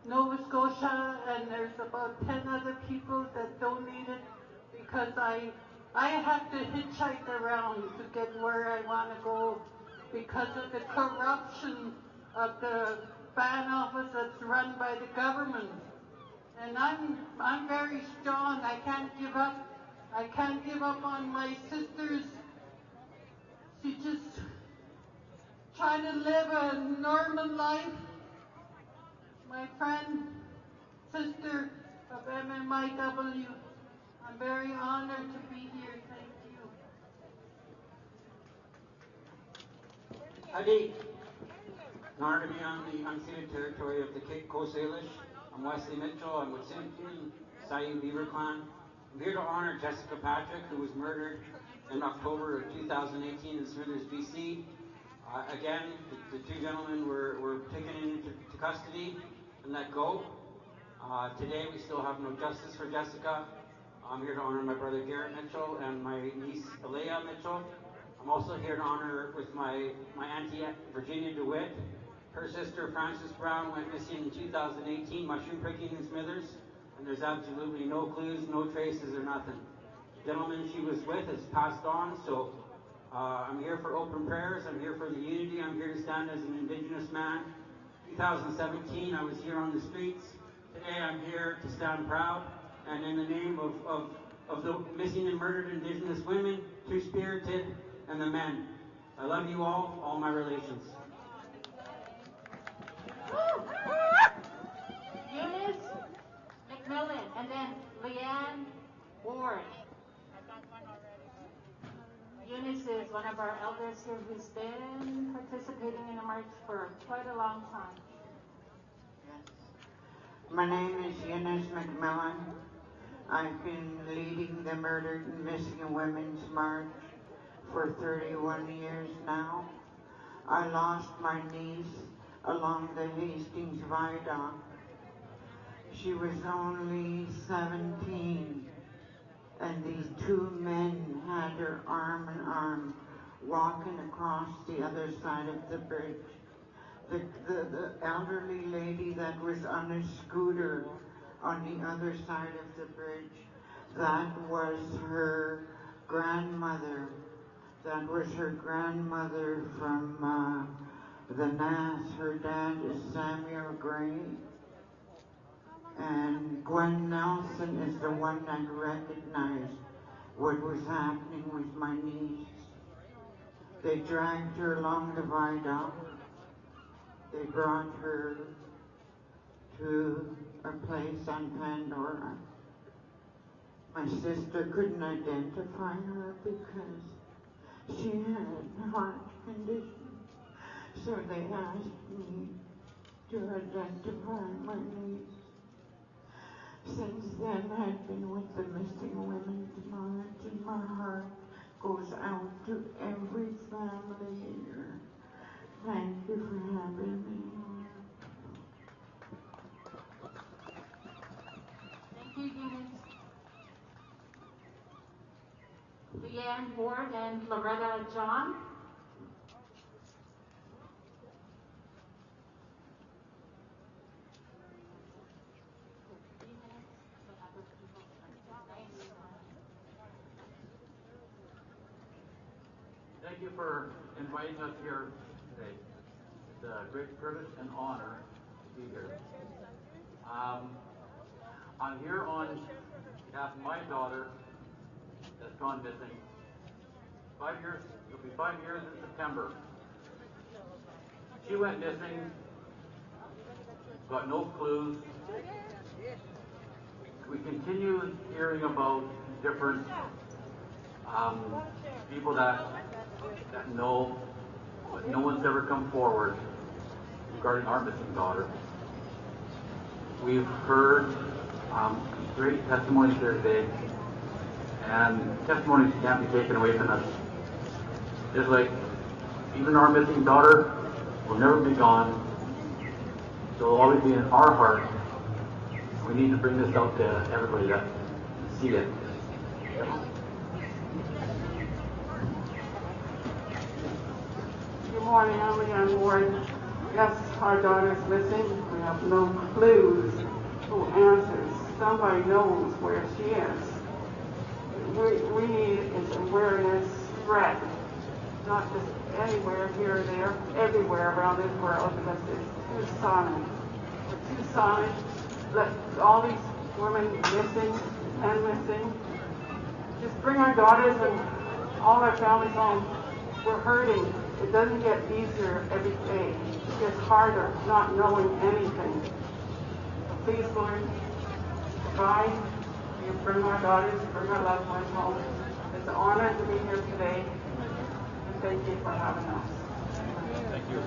Nova Scotia, and there's about 10 other people that donated because I have to hitchhike around to get where I want to go because of the corruption of the ban office that's run by the government. And I'm very strong. I can't give up. I can't give up on my sisters. She just trying to live a normal life. My friend, sister of MMIW, I'm very honored to be here. Thank you. Howdy. An honor to be on the unceded territory of the Coast Salish. I'm Wesley Mitchell. I'm with Simpkin, Sayou Beaver Clan. I'm here to honor Jessica Patrick, who was murdered in October of 2018 in Smithers, BC. Again, the 2 gentlemen were taken into custody and let go. Today we still have no justice for Jessica. I'm here to honor my brother Garrett Mitchell and my niece Alea Mitchell. I'm also here to honor with my auntie Virginia DeWitt. Her sister Frances Brown went missing in 2018, mushroom picking in Smithers, and there's absolutely no clues, no traces, or nothing. The gentleman she was with has passed on, so I'm here for open prayers. I'm here for the unity. I'm here to stand as an Indigenous man. 2017, I was here on the streets. Today, I'm here to stand proud, and in the name of the missing and murdered Indigenous women, Two-Spirited, and the men. I love you all my relations. Eunice McMillan, and then Leanne Ward. Eunice is one of our elders here who's been participating in the march for quite a long time. My name is Eunice McMillan. I've been leading the Murdered and Missing Women's March for 31 years now. I lost my niece along the Hastings Viaduct. She was only 17, and these two men had her arm in arm walking across the other side of the bridge. The elderly lady that was on a scooter on the other side of the bridge, that was her grandmother. That was her grandmother from the Nass. Her dad is Samuel Gray. And Gwen Nelson is the one that recognized what was happening with my niece. They dragged her along the viaduct. They brought her to a place on Pandora. My sister couldn't identify her because she had a heart condition. So they asked me to identify my niece. Since then, I've been with the Missing Women's March, and my heart goes out to every family here. Thank you for having me. Thank you, Eunice. Leanne Ward and Loretta John. Thank you for inviting us here today. It's a great privilege and honor to be here. I'm here on behalf of my daughter that's gone missing. 5 years, it'll be 5 years in September. She went missing, got no clues. We continue hearing about different people that know, but no one's ever come forward regarding our missing daughter. We've heard great testimonies here today, and testimonies can't be taken away from us. Just like even our missing daughter will never be gone, so it'll always be in our heart. We need to bring this out to everybody that can see it. Good morning, I'm Leanne Ward. Yes, our daughter's missing. We have no clues who answers. Somebody knows where she is. We need is awareness spread, not just anywhere, here or there, everywhere around this world, because it's too silent. We're too silent. Let all these women missing and missing. Just bring our daughters and all our families home. We're hurting. It doesn't get easier every day. It gets harder not knowing anything. Please, Lord, provide. You bring our daughters, bring our loved ones home. It's an honor to be here today. And thank you for having us. Thank you.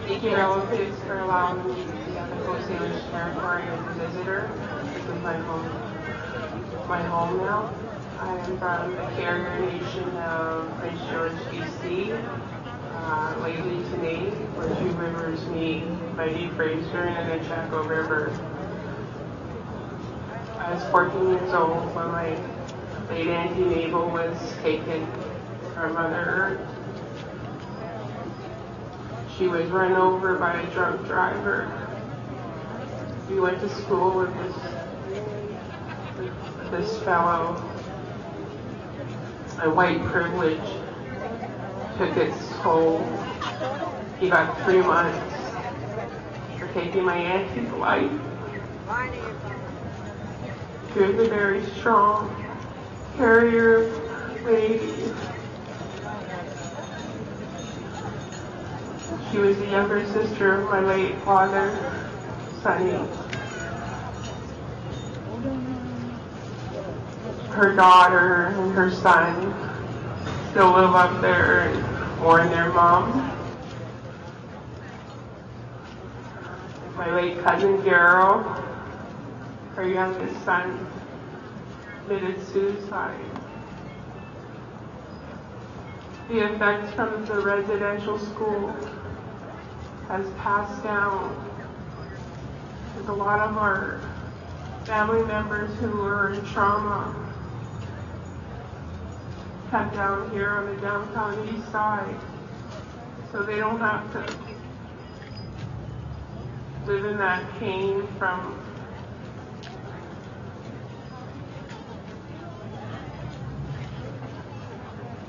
Thank you, relatives, for allowing me to be on the Coast Salish territory as a visitor. This is my home now. I am from the Carrier Nation of Prince George, BC. Lately today, where two rivers meet by Deep Fraser and the Chaco River. I was 14 years old when my late Auntie Mabel was taken from Mother Earth. She was run over by a drunk driver. We went to school with this fellow. My white privilege took its toll. He got 3 months for taking my auntie's life. She was a very strong carrier lady. She was the younger sister of my late father, Sonny. Her daughter and her son still live up there and mourn their mom. My late cousin Daryl, her youngest son, committed suicide. The effects from the residential school has passed down with a lot of our family members who are in trauma come down here on the Downtown Eastside so they don't have to live in that pain from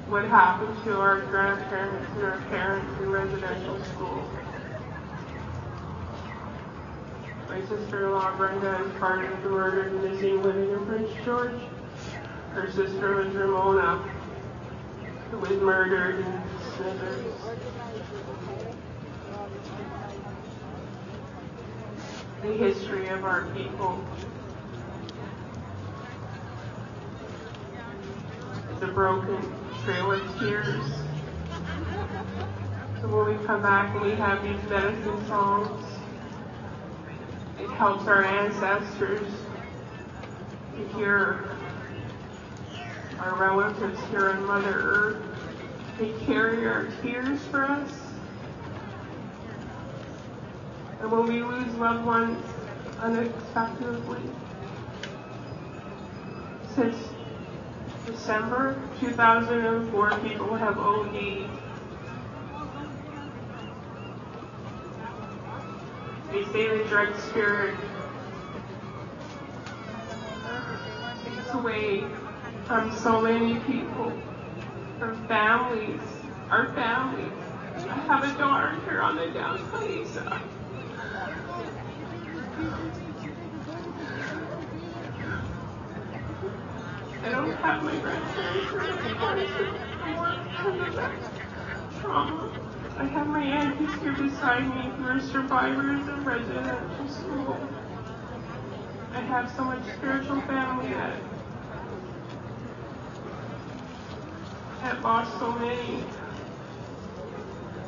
what happened to our grandparents and our parents in residential school. My sister-in-law Brenda is part of the murdered and missing living in Prince George. Her sister was Ramona, who was murdered in Smithers. The history of our people is a broken trail of tears. So when we come back and we have these medicine songs, it helps our ancestors to hear our relatives here on Mother Earth. They carry our tears for us. And when we lose loved ones unexpectedly, since December 2004, people have OD'd. They say the drug spirit takes away from so many people, from families, our families. I have a daughter here on the Downtown Eastside. I don't have my grandparents or trauma. I have my aunties here beside me who are survivors of residential school. I have so much spiritual family that lost so many.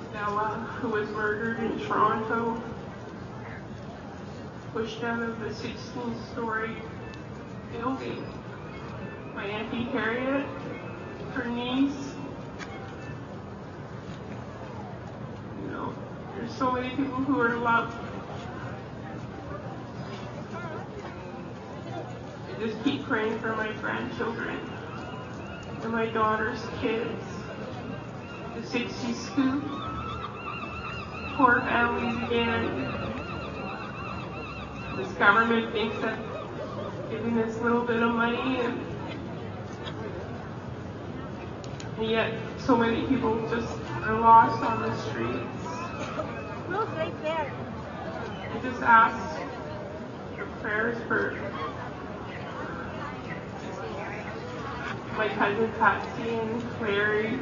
Stella, who was murdered in Toronto, pushed out of the 16-story building. My Auntie Harriet, her niece. You know, there's so many people who are loved. I just keep praying for my grandchildren and my daughter's kids. The 60 scoop. Poor families again. This government thinks that giving this little bit of money and yet so many people just are lost on the streets. I just ask for prayers for my cousin Patsy and Larry.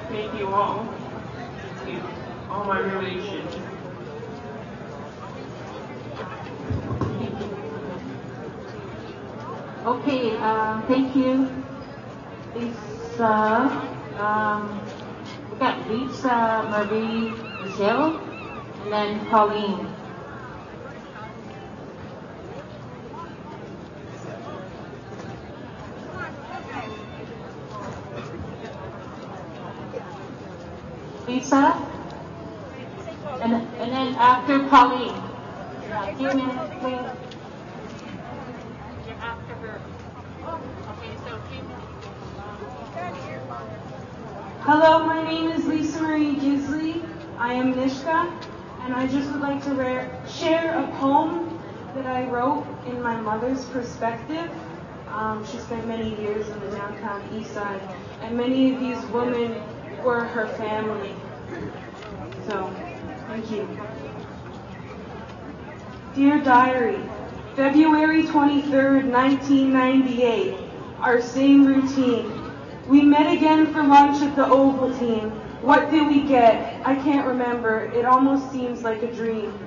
Thank you all. Thank you, all my relations. Okay, thank you, Lisa. We got Lisa, Marie, Michelle, and then Pauline. Lisa, and then after Pauline. Yeah, a few minutes, please. After her. Okay, so Hello, my name is Lisa Marie Gisley. I am Nishka, and I just would like to share a poem that I wrote in my mother's perspective. She spent many years in the Downtown Eastside, and many of these women were her family. So, thank you. Dear Diary, February 23rd, 1998, our same routine. We met again for lunch at the Ovaltine. What did we get? I can't remember. It almost seems like a dream.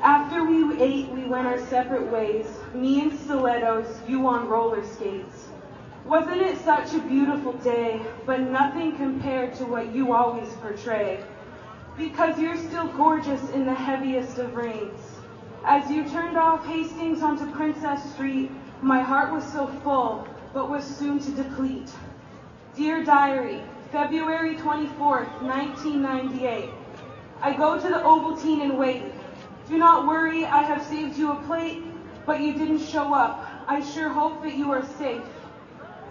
After we ate, we went our separate ways. Me in stilettos, you on roller skates. Wasn't it such a beautiful day, but nothing compared to what you always portray. Because you're still gorgeous in the heaviest of rains. As you turned off Hastings onto Princess Street, my heart was so full, but was soon to deplete. Dear Diary, February 24th, 1998. I go to the Ovaltine and wait. Do not worry, I have saved you a plate, but you didn't show up. I sure hope that you are safe.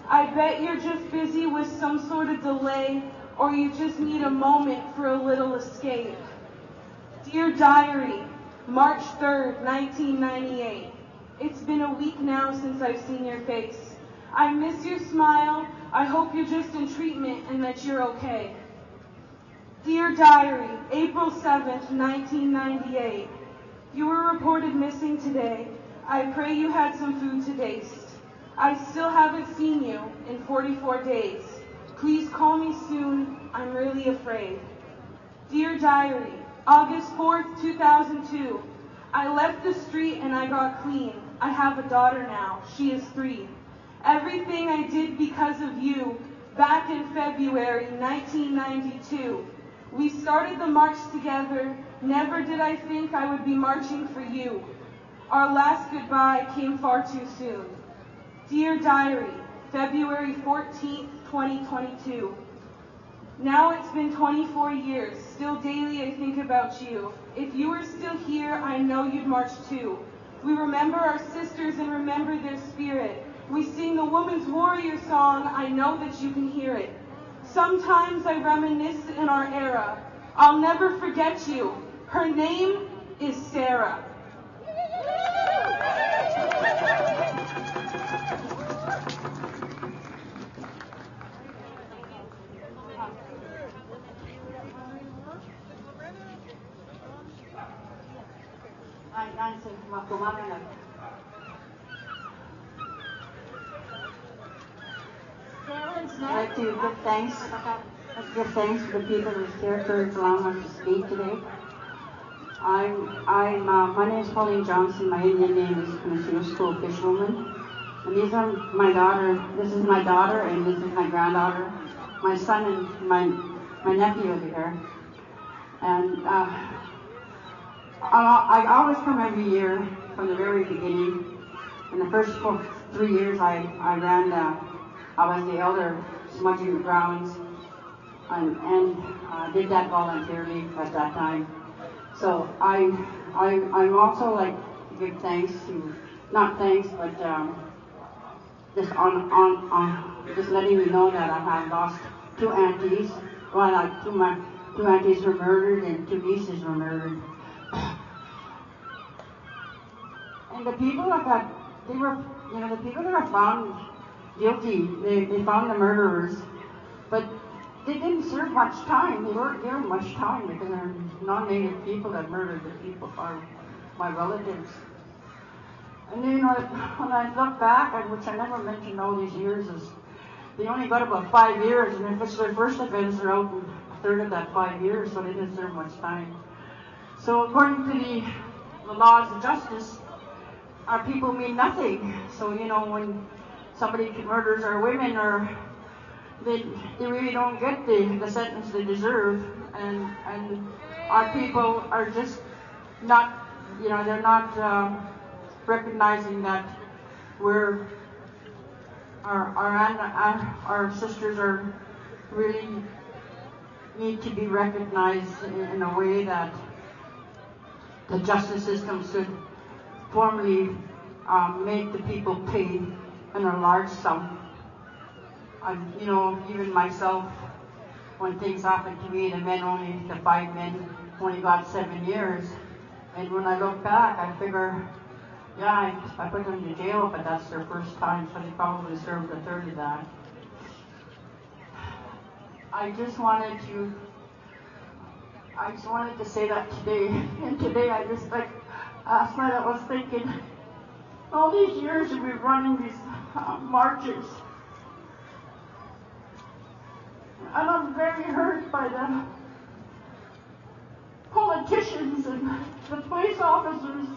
I bet you're just busy with some sort of delay, or you just need a moment for a little escape. Dear Diary, March 3rd, 1998. It's been a week now since I've seen your face. I miss your smile. I hope you're just in treatment and that you're okay. Dear Diary, April 7th, 1998. You were reported missing today. I pray you had some food to taste. I still haven't seen you in 44 days. Please call me soon. I'm really afraid. Dear Diary, August 4th, 2002. I left the street and I got clean. I have a daughter now. She is 3. Everything I did because of you back in February 1992. We started the march together. Never did I think I would be marching for you. Our last goodbye came far too soon. Dear Diary, February 14th, 2022. Now it's been 24 years. Still daily I think about you. If you were still here, I know you'd march too. We remember our sisters and remember their spirit. We sing the Woman's Warrior song. I know that you can hear it. Sometimes I reminisce in our era. I'll never forget you. Her name is Sarah. I'd like to give thanks to the people of this territory for allowing us to speak today. My name is Pauline Johnson. My Indian name is School Fishwoman. And these are my daughter. This is my daughter, and this is my granddaughter. My son and my nephew over here. And I always come every year from the very beginning. In the first 3 years, I was the elder smudging the grounds, and did that voluntarily at that time. So I'm also like to give thanks to, not thanks, but just letting you know that I have lost 2 aunties. Well, like two aunties were murdered and 2 nieces were murdered. And the people the people that were found guilty, they found the murderers, but they didn't serve much time. They weren't given much time because they're non-native people that murdered the people, are my relatives. And then when I look back, which I never mentioned all these years, is they only got about 5 years, and if it's their first offense, they're out in a third of that 5 years, so they didn't serve much time. So according to the laws of justice, our people mean nothing. So, when somebody murders our women, or they really don't get the sentence they deserve, and our people are just not, they're not recognizing that our sisters are really need to be recognized in a way that the justice system should formally make the people pay in a large sum. Even myself, when things happen to me, the 5 men only got 7 years. And when I look back, I figure, yeah, I put them to jail, but that's their first time, so they probably served a third of that. I just wanted to say that today. And today I just last night I was thinking, all these years we've been running these marches. And I'm very hurt by the politicians and the police officers,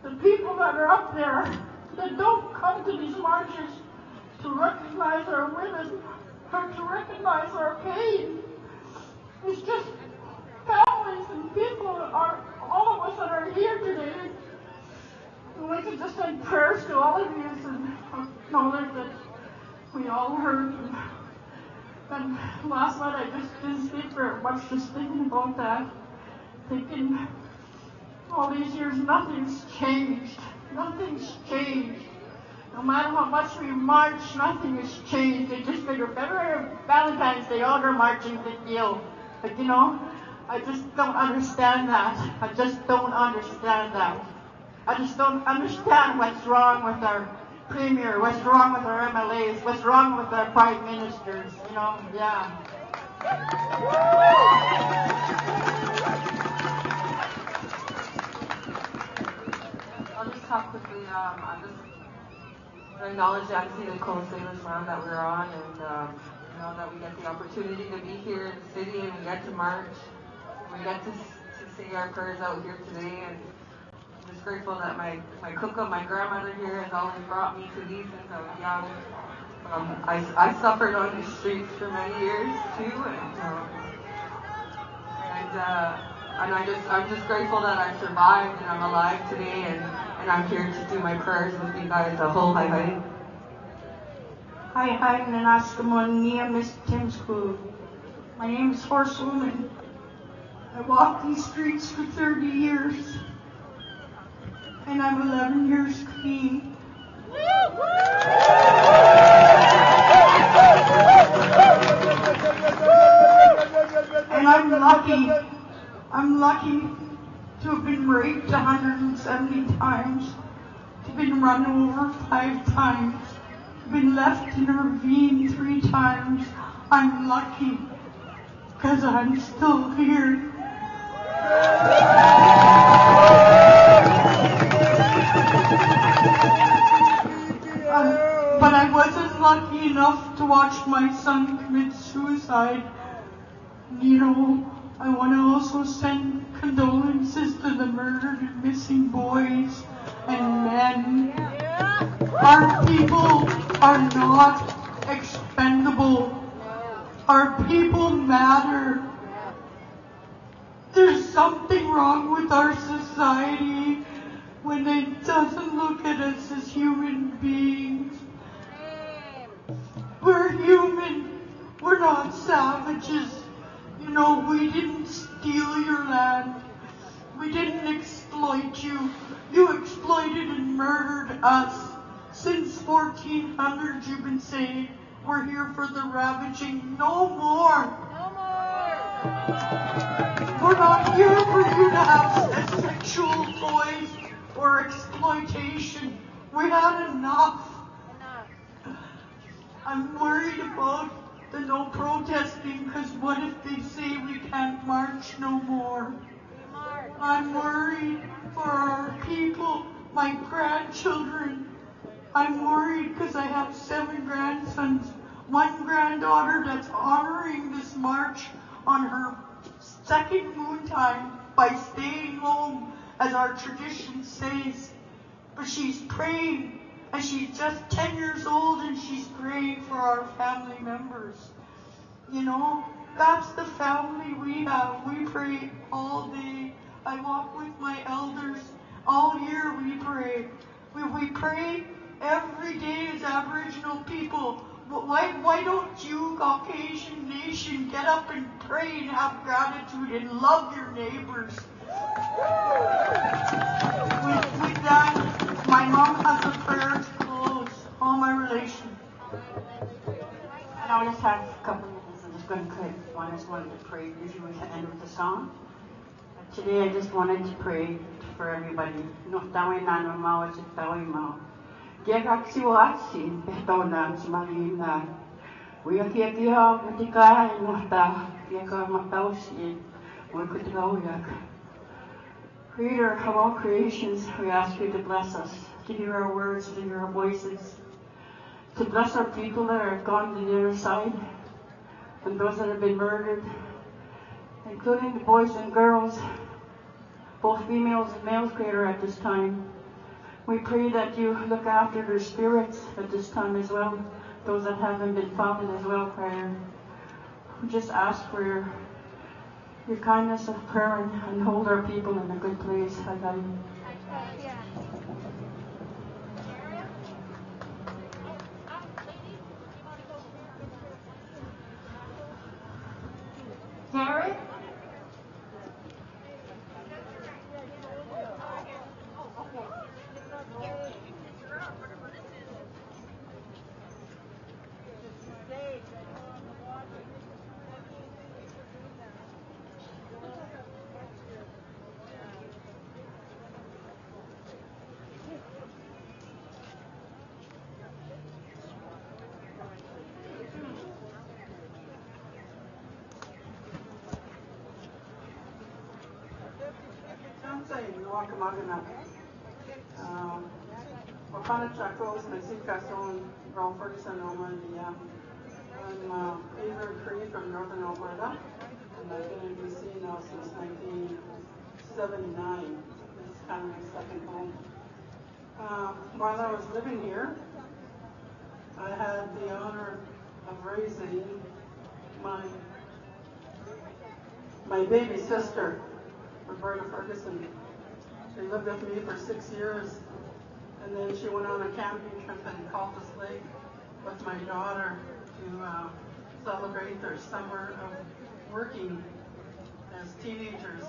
the people that are up there that don't come to these marches to recognize our women or to recognize our pain. It's just families and people, all of us that are here today. And we can just send prayers to all of you and know that we all hurt. And last night I just didn't sleep very much, just thinking about that. Thinking, all these years, nothing's changed. Nothing's changed. No matter how much we march, nothing has changed. They just figure February, Valentine's Day, all their marching, big deal. But you know, I just don't understand that. I just don't understand that. I just don't understand what's wrong with our Premier, what's wrong with our MLAs, what's wrong with our Prime Ministers, you know, yeah. I'll just talk quickly. I just acknowledge the unceded Coast Salish land that we're on, and that we get the opportunity to be here in the city, and we get to march, we get to say our prayers out here today, and I'm just grateful that my kuka, my grandmother here, has always brought me to these since I was young. I suffered on these streets for many years too, and I'm just grateful that I survived and I'm alive today, and I'm here to do my prayers with you guys. Hi. Hi, Nanaskamonia, Miss Timsku. My name is Horsewoman. I walked these streets for 30 years, and I'm 11 years clean. And I'm lucky to have been raped 170 times, to have been run over 5 times, been left in a ravine 3 times. I'm lucky because I'm still here. But I wasn't lucky enough to watch my son commit suicide. You know, I want to also send condolences to the murdered and missing boys and men. Our people are not expendable. Our people matter. There's something wrong with our society when it doesn't look at us as human beings. We're human. We're not savages. You know, we didn't steal your land. We didn't exploit you. You exploited and murdered us. Since 1400, you've been saying we're here for the ravaging. No more. No more. We're not here for you to have sexual toys or exploitation. We had enough. I'm worried about the no protesting, because what if they say we can't march no more? I'm worried for our people, my grandchildren. I'm worried because I have 7 grandsons, 1 granddaughter that's honoring this march on her 2nd moon time by staying home, as our tradition says. But she's praying, and she's just 10 years old, and she's praying for our family members. You know, that's the family we have. We pray all day. I walk with my elders. All year we pray. We pray every day as Aboriginal people. But why don't you, Caucasian nation, get up and pray and have gratitude and love your neighbors? With that, my mom has a prayer to close. All my relations. And I'll just have a couple minutes. I'm just going to click. I just wanted to pray usually with the end of the song. Today I just wanted to pray for everybody. Noktawi na no mau chitawi mau. Gekaksi watsi petona smalina. We are here to Tika nokta geka matausi. We could go yak. Creator of all creations, we ask you to bless us, to hear our words, to hear our voices, to bless our people that have gone to the other side, and those that have been murdered, including the boys and girls, both females and males, Creator, at this time. We pray that you look after their spirits at this time as well, those that haven't been found as well, Creator. We just ask for your kindness of prayer and hold our people in a good place. Derek? Chacos, Mexica, son from Ferguson, Normandia. I'm Avery Cree from Northern Alberta, and I've been in BC now since 1979. This is kind of my second home. While I was living here, I had the honor of raising my baby sister, Roberta Ferguson. She lived with me for 6 years. And then she went on a camping trip in Cultus Lake with my daughter to celebrate their summer of working as teenagers.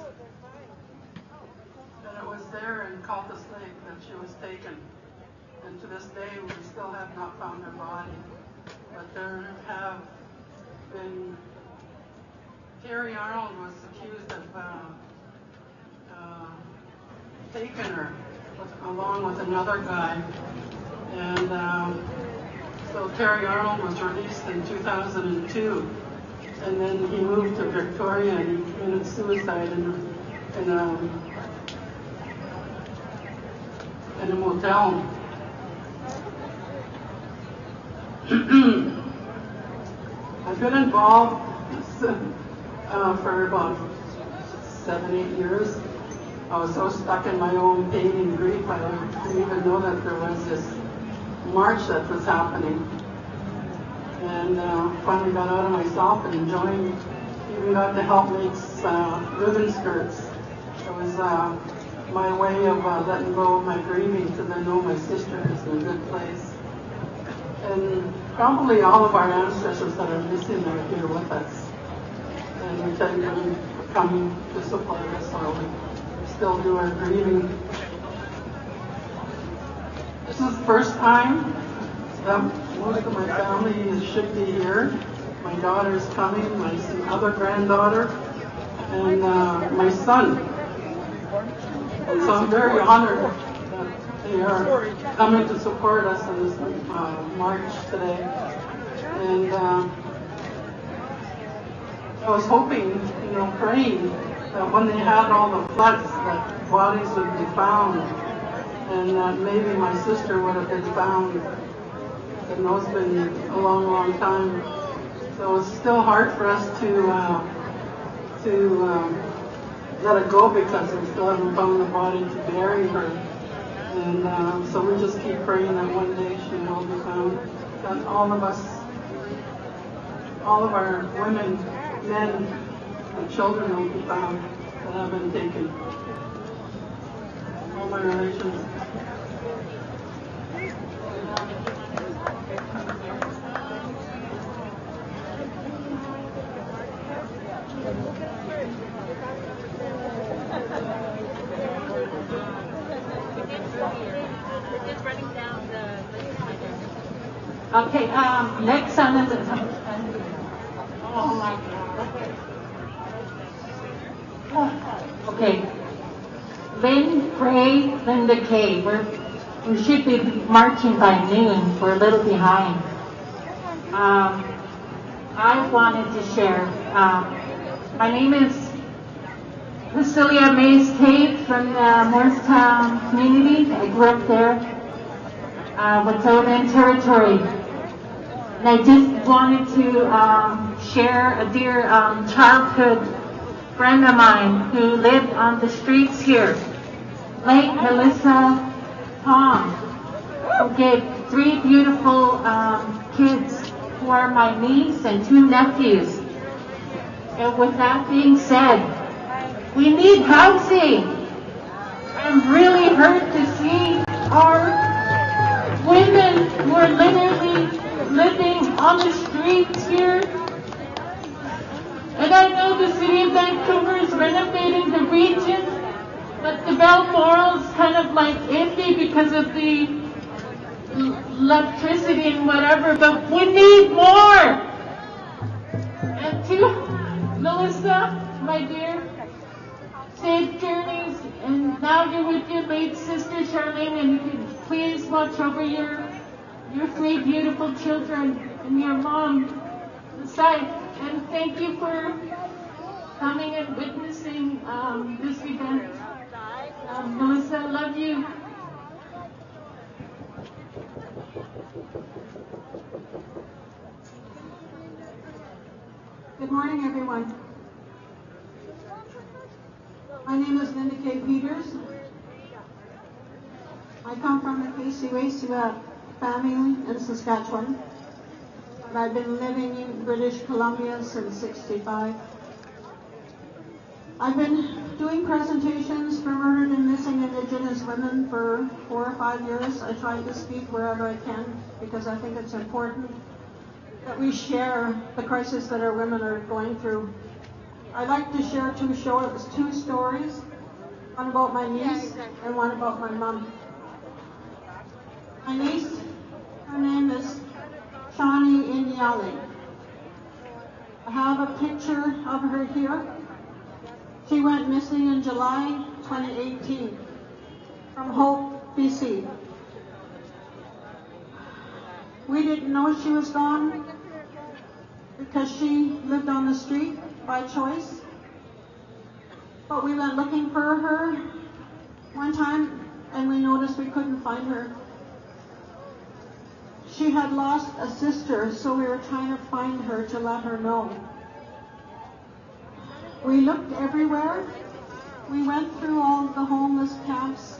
And it was there in Cultus Lake that she was taken. And to this day, we still have not found her body. But there have been, Terry Arnold was accused of taking her along with another guy. And so Terry Arnold was released in 2002. And then he moved to Victoria and he committed suicide in a motel. I've been involved for about 7-8 years. I was so stuck in my own pain and grief, I didn't even know that there was this march that was happening. And finally got out of myself and joined, even got to help make ribbon skirts. It was my way of letting go of my grieving, because I know my sister is in a good place. And probably all of our ancestors that are missing are here with us. And we thank them for coming to support us while we still do our grieving. This is the first time that most of my family should be here. My daughter's coming, my other granddaughter, and my son. And so I'm very honored that they are coming to support us in this march today. And I was hoping, praying that when they had all the floods, that bodies would be found, and that maybe my sister would have been found. And it's been a long, long time. So it's still hard for us to let it go, because we still haven't found the body to bury her. And so we just keep praying that one day she will be found. That all of us, all of our women, men, and children will be found that have been taken. All my relations. Okay, next on the... Oh my God. Okay. Lynn, Gray, Linda Kay. We should be marching by noon. We're a little behind. I wanted to share. My name is Priscilla Mays Tate from the Morristown community. I grew up there, without territory. And I just wanted to share a dear childhood friend of mine who lived on the streets here, late Melissa Tom, who gave 3 beautiful kids who are my niece and 2 nephews. And with that being said, we need housing. I'm really hurt to see our women who are literally living on the streets here. And I know the city of Vancouver is renovating the region, but the Balmoral is kind of like empty because of the electricity and whatever, but we need more. And to Melissa, my dear, safe journeys, and now you're with your late sister Charlene, and you can please watch over your 3 beautiful children and your mom aside. And thank you for coming and witnessing this event. Melissa, I love you. Good morning, everyone. My name is Linda K. Peters. I come from the KCWA family in Saskatchewan, but I've been living in British Columbia since '65. I've been doing presentations for murdered and missing Indigenous women for 4 or 5 years. I try to speak wherever I can because I think it's important that we share the crisis that our women are going through. I'd like to share 2 stories, one about my niece and one about my mom. My niece, her name is Shawnee Inyali. I have a picture of her here. She went missing in July 2018 from Hope, BC. We didn't know she was gone because she lived on the street by choice. But we went looking for her one time and we noticed we couldn't find her. She had lost a sister, so we were trying to find her to let her know. We looked everywhere. We went through all of the homeless camps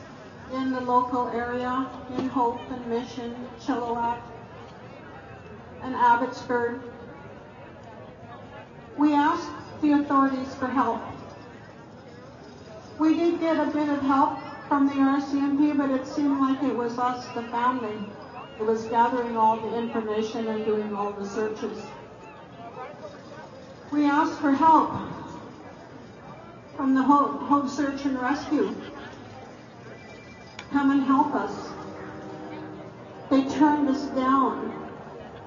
in the local area, in Hope and Mission, Chilliwack, and Abbotsford. We asked the authorities for help. We did get a bit of help from the RCMP, but it seemed like it was us, the family, that was gathering all the information and doing all the searches. We asked for help from the Hope Search and Rescue. Come and help us. They turned us down.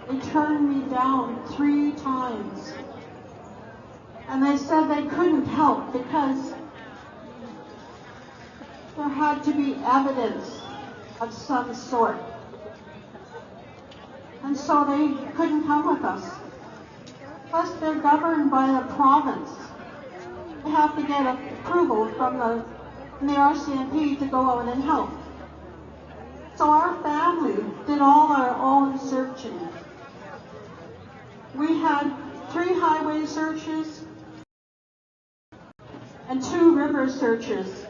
They turned me down 3 times. And they said they couldn't help because there had to be evidence of some sort. And so they couldn't come with us. Plus, they're governed by a province. They have to get approval from the RCMP to go out and help. So our family did all our own searching. We had 3 highway searches and 2 river searches.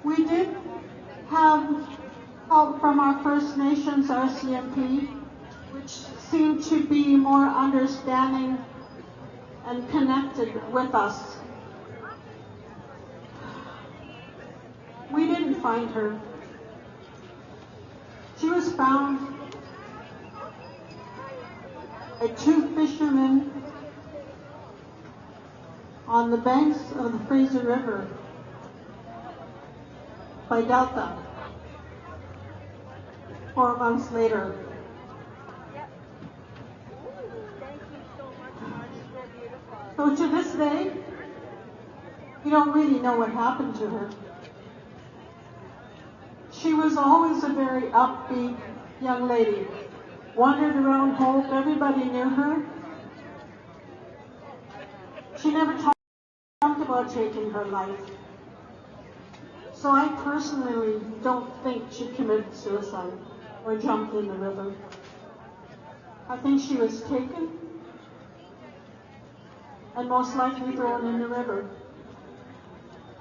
We did have help from our First Nations RCMP, which seemed to be more understanding and connected with us. We didn't find her. She was found by 2 fishermen on the banks of the Fraser River by Delta 4 months later. So to this day, we don't really know what happened to her. She was always a very upbeat young lady. Wandered around Hope, everybody knew her. She never talked about taking her life. So I personally don't think she committed suicide or jumped in the river. I think she was taken and most likely thrown in the river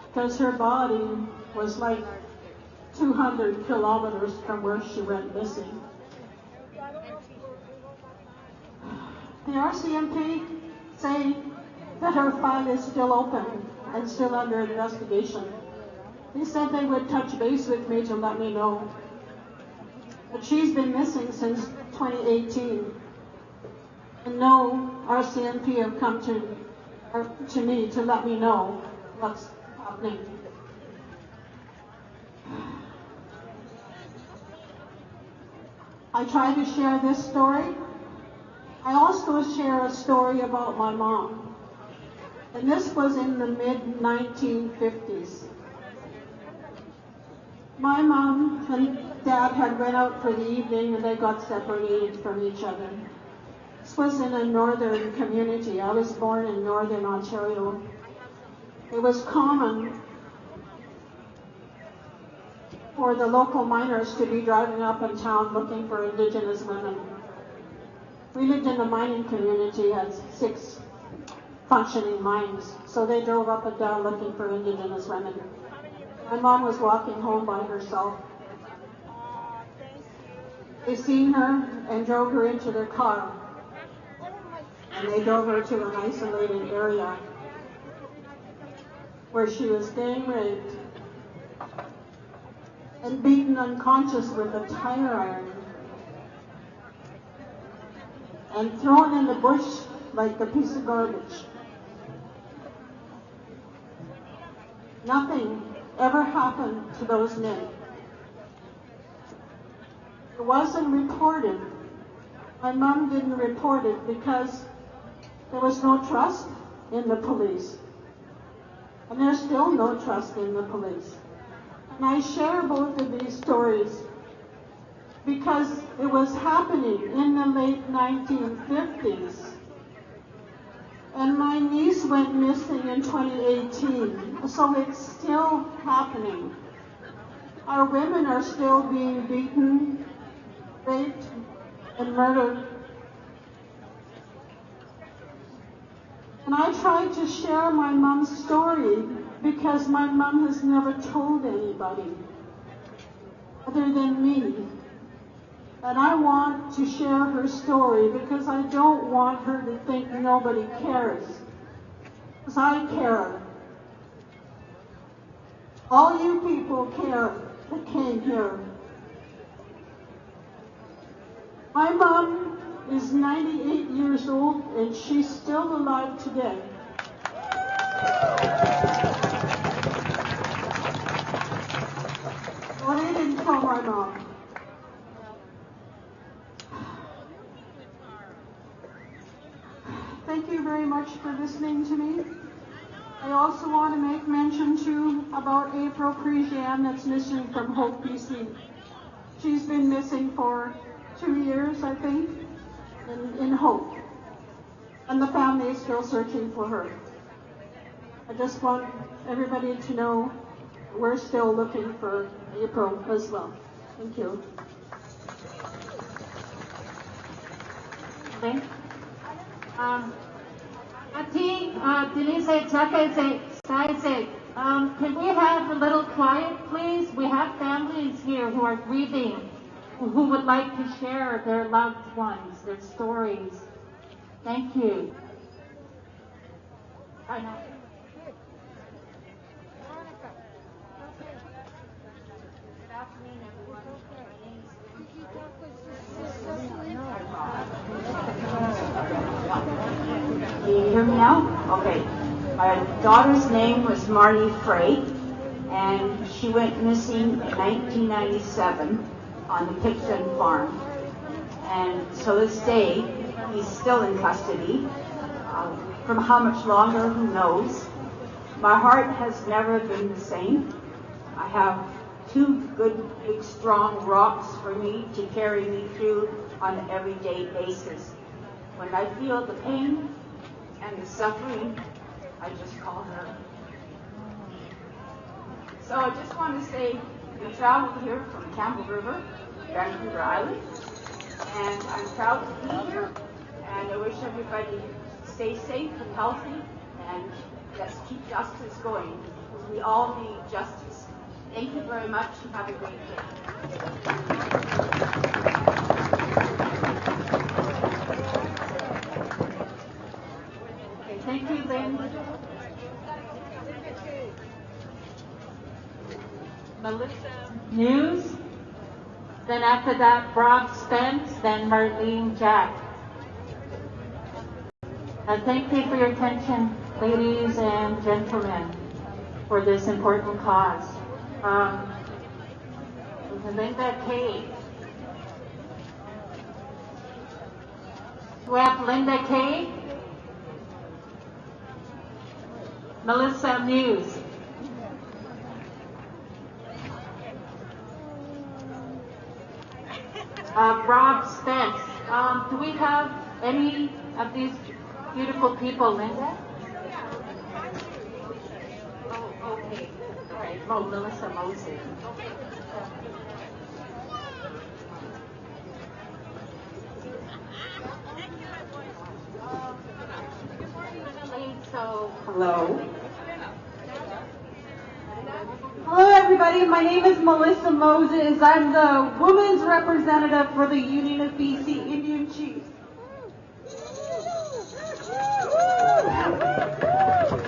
because her body was like 200 kilometers from where she went missing. The RCMP say that her file is still open and still under investigation. They said they would touch base with me to let me know. But she's been missing since 2018. And no RCMP have come to me to let me know what's happening. I try to share this story. I also share a story about my mom. And this was in the mid-1950s. My mom and dad had went out for the evening and they got separated from each other. This was in a northern community. I was born in northern Ontario. It was common for the local miners to be driving up in town looking for Indigenous women. We lived in a mining community, had 6 functioning mines, so they drove up and down looking for Indigenous women. My mom was walking home by herself. They seen her and drove her into their car. And they drove her to an isolated area where she was gang raped and beaten unconscious with a tire iron and thrown in the bush like a piece of garbage. Nothing ever happened to those men. It wasn't reported. My mom didn't report it because there was no trust in the police. And there's still no trust in the police. And I share both of these stories because it was happening in the late 1950s. And my niece went missing in 2018, so it's still happening. Our women are still being beaten, raped, and murdered. And I tried to share my mom's story because my mom has never told anybody other than me. And I want to share her story because I don't want her to think nobody cares. Because I care. All you people care that came here. My mom is 98 years old and she's still alive today. Well, they didn't kill my mom. Thank you very much for listening to me. I also want to make mention too about April Prejean that's missing from Hope, BC. She's been missing for 2 years, I think, in Hope. And the family is still searching for her. I just want everybody to know we're still looking for April as well. Thank you. Okay. Denise, can we have a little quiet, please? We have families here who are grieving, who would like to share their loved ones, their stories. Thank you. I know. Good afternoon, everyone. Can you hear me now? Okay. My daughter's name was Marnie Frey, and she went missing in 1997 on the Pixton farm. And so this day, he's still in custody. From how much longer, who knows? My heart has never been the same. I have two good, big, strong rocks for me to carry me through on an everyday basis. When I feel the pain and the suffering, I just call her. So I just want to say, we traveled here from Campbell River, Vancouver Island, and I'm proud to be here, and I wish everybody stay safe and healthy, and let's keep justice going, because we all need justice. Thank you very much, and have a great day. Okay, thank you, Lynn. Melissa News. Then after that, Brock Spence, then Marlene Jack. Thank you for your attention, ladies and gentlemen, for this important cause. Linda Kay. We have Linda Kay. Melissa News. Rob Spence. Do we have any of these beautiful people, Linda? Oh, okay. All right. Oh, Melissa Moses. Hello. Hello, everybody. My name is Melissa Moses. I'm the women's representative for the Union of BC Indian Chiefs.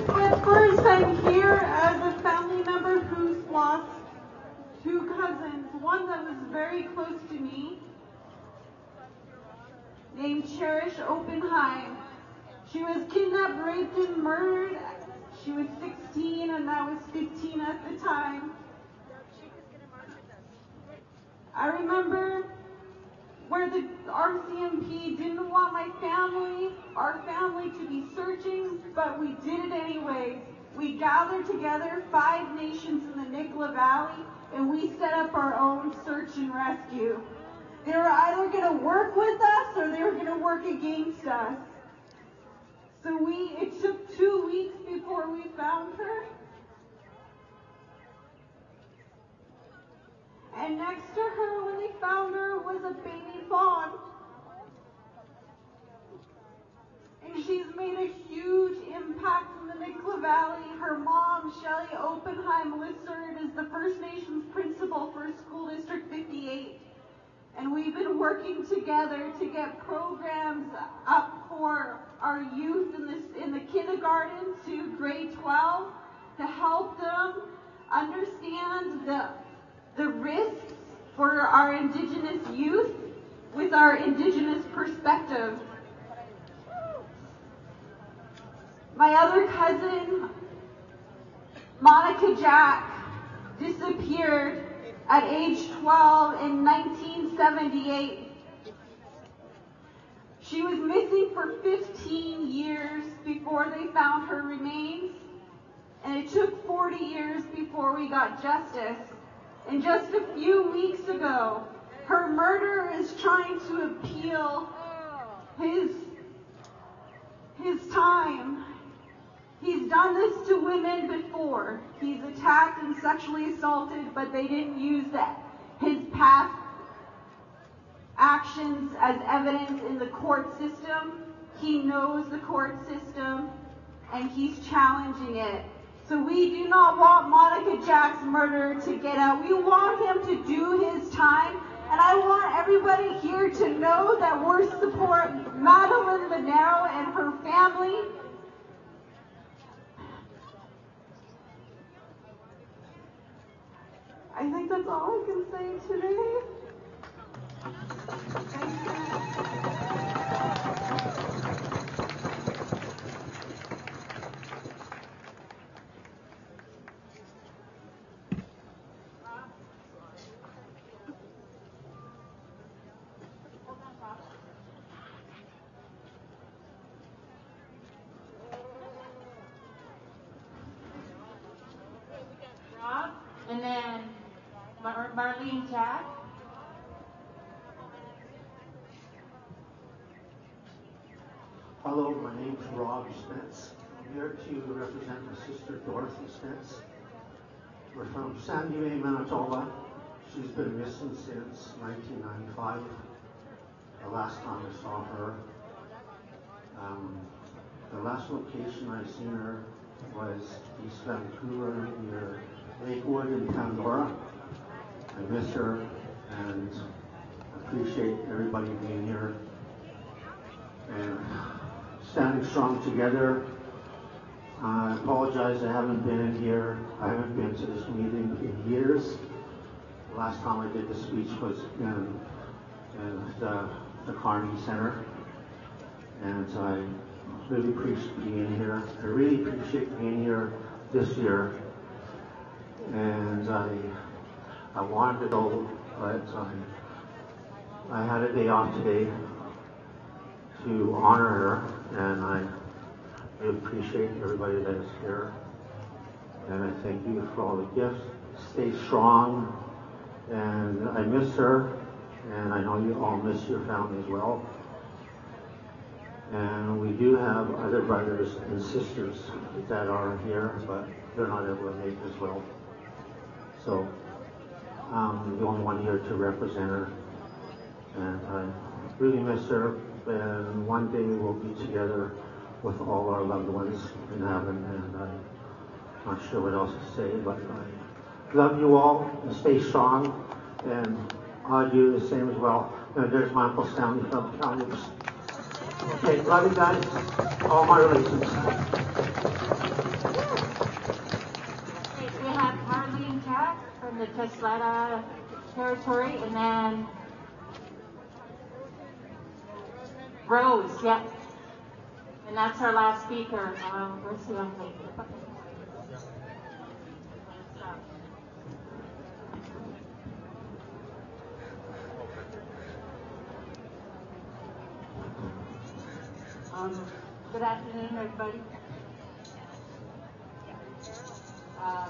At first, I'm here as a family member who's lost two cousins. One that was very close to me, named Cherish Oppenheim. She was kidnapped, raped, and murdered. She was 16 and I was 15 at the time. I remember where the RCMP didn't want our family to be searching, but we did it anyways. We gathered together 5 nations in the Nicola Valley and we set up our own search and rescue. They were either going to work with us or they were going to work against us. So it took 2 weeks before we found her. And next to her, when they found her, was a baby fawn. And she's made a huge impact in the Nicola Valley. Her mom, Shelley Oppenheim Lissard, is the First Nations principal for School District 58. And we've been working together to get programs up for our youth in the kindergarten to grade 12 to help them understand the risks for our Indigenous youth with our Indigenous perspective. My other cousin, Monica Jack, disappeared at age 12 in 1978. She was missing for 15 years before they found her remains, and it took 40 years before we got justice. And just a few weeks ago, her murderer is trying to appeal his time. He's done this to women before. He's attacked and sexually assaulted, but they didn't use his past actions as evidence in the court system. He knows the court system, and he's challenging it. So we do not want Monica Jack's murderer to get out. We want him to do his time, and I want everybody here to know that we're supporting Madeline Lanero and her family. I think that's all I can say today. Marlene Jack. Hello, my name's Rob Spence. I'm here to represent my sister Dorothy Spence. We're from Sandy Bay, Manitoba. She's been missing since 1995. The last time I saw her. The last location I seen her was East Vancouver near Lakewood in Pandora. I miss her and appreciate everybody being here and standing strong together. I apologize I haven't been in here. I haven't been to this meeting in years. The last time I did the speech was in the Carnegie Center. And I really appreciate being here. I really appreciate being here this year. And I wanted to go, but I had a day off today to honor her, and I really appreciate everybody that is here. And I thank you for all the gifts. Stay strong. And I miss her, and I know you all miss your family as well. And we do have other brothers and sisters that are here, but they're not able to make it as well. So I'm the only one here to represent her. And I really miss her. And one day we'll be together with all our loved ones in heaven. And I'm not sure what else to say, but I love you all and stay strong. And I do the same as well. And there's my Uncle Stanley from Calgary. Okay, love you guys, all my relations. Okay, we have Marlene Jack from the Teslada territory, and then Rose, yep. And that's our last speaker. Where's the young lady? Good afternoon, everybody.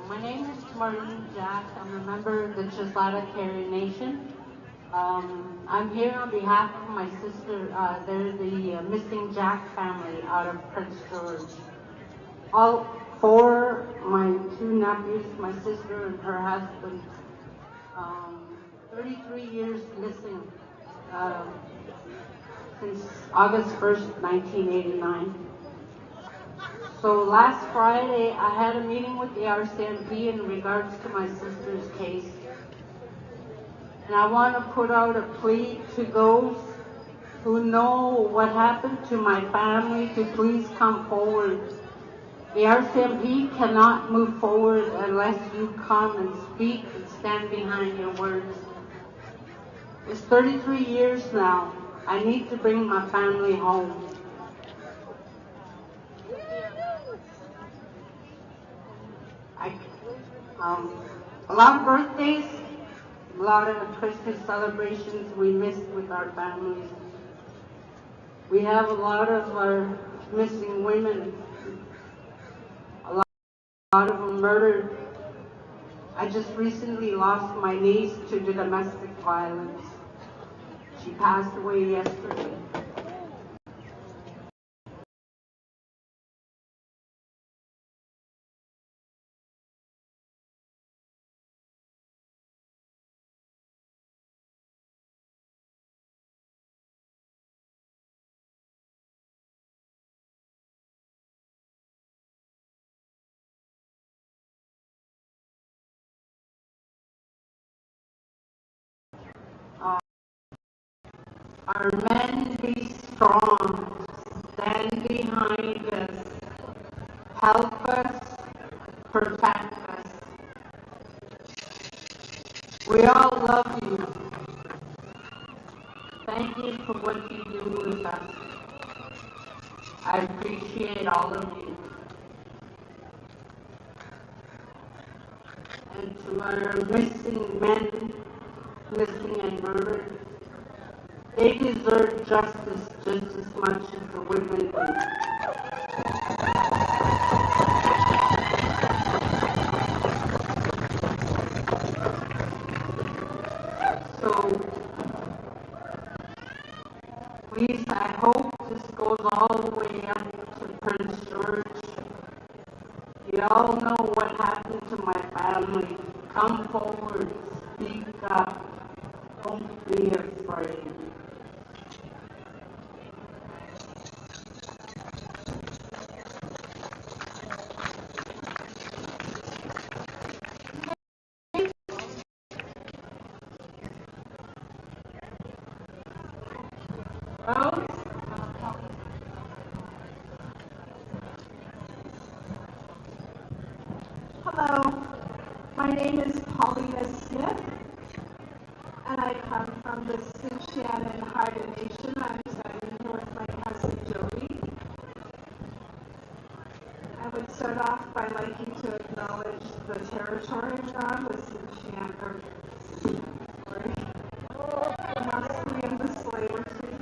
My name is Marlene Jack. I'm a member of the Teslada Carey Nation. I'm here on behalf of my sister. They're the missing Jack family out of Prince George. All four, my two nephews, my sister and her husband, 33 years missing. Since August 1st, 1989. So last Friday, I had a meeting with the RCMP in regards to my sister's case. And I want to put out a plea to those who know what happened to my family to please come forward. The RCMP cannot move forward unless you come and speak and stand behind your words. It's 33 years now. I need to bring my family home. A lot of birthdays, a lot of Christmas celebrations we missed with our families. We have a lot of our missing women, a lot of them murdered. I just recently lost my niece to the domestic violence. She passed away yesterday. Our men be strong, stand behind us, help us, protect us. We all love you. Thank you for what you do with us. I appreciate all of you. And to our missing men, missing and murdered, they deserve justice just as much as the women do. the way up to Prince George. You all know what happened to my family. Come forward, speak up. Don't be afraid. Hello, my name is Paulina Smith, and I come from the Tsimshian Haida Nation. I'm standing here with my cousin Jody. I would start off by liking to acknowledge the territory of God, the Tsimshian, the Muslim and the slavery.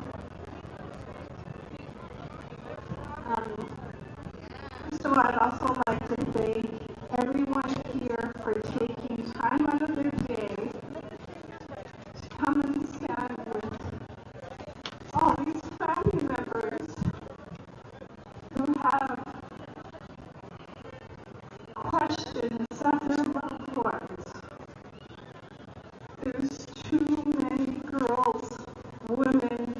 So I'd also like to thank everyone here for taking time out of their day to come and stand with all these family members who have questions of their loved ones. There's too many girls, women,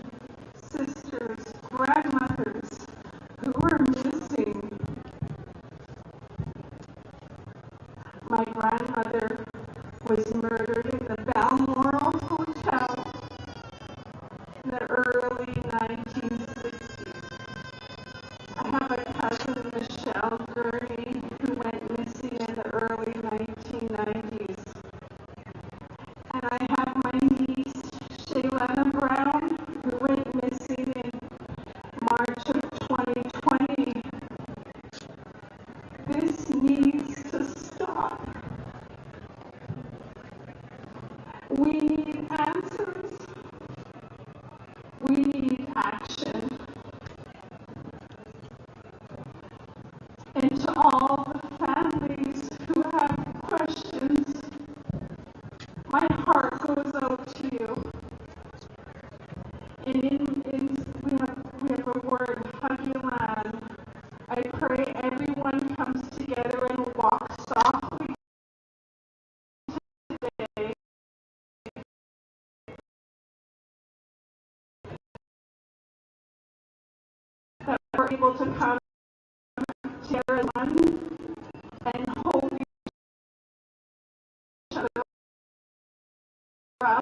sisters, grandmothers who are missing. My grandmother was murdered in the Balmoral Hotel in the early 1960s. I have a cousin, Michelle Gurney, who went missing in the early 1990s. And I have my niece, Shaylana Brown, who went missing in March of 2020. This needs to stop. We need answers. We need action. And to all the families who have questions, my heart goes out to you. And we have a word, Hagilan. I pray everyone comes together and walks softly today. That we're able to come together and hold each other up.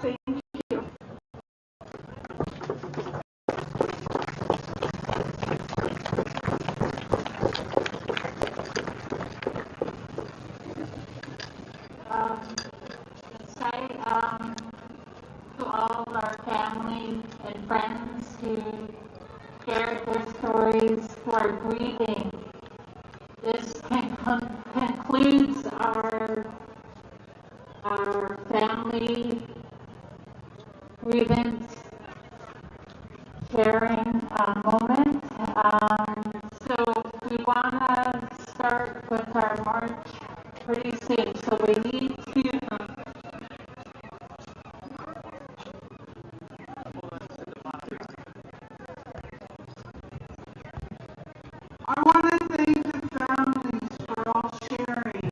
Thank you. Say to all of our family and friends who shared their stories, who are grieving. This concludes our family grievance sharing moment. So we want to start with our march pretty soon. So we need to I want to thank the families for all sharing,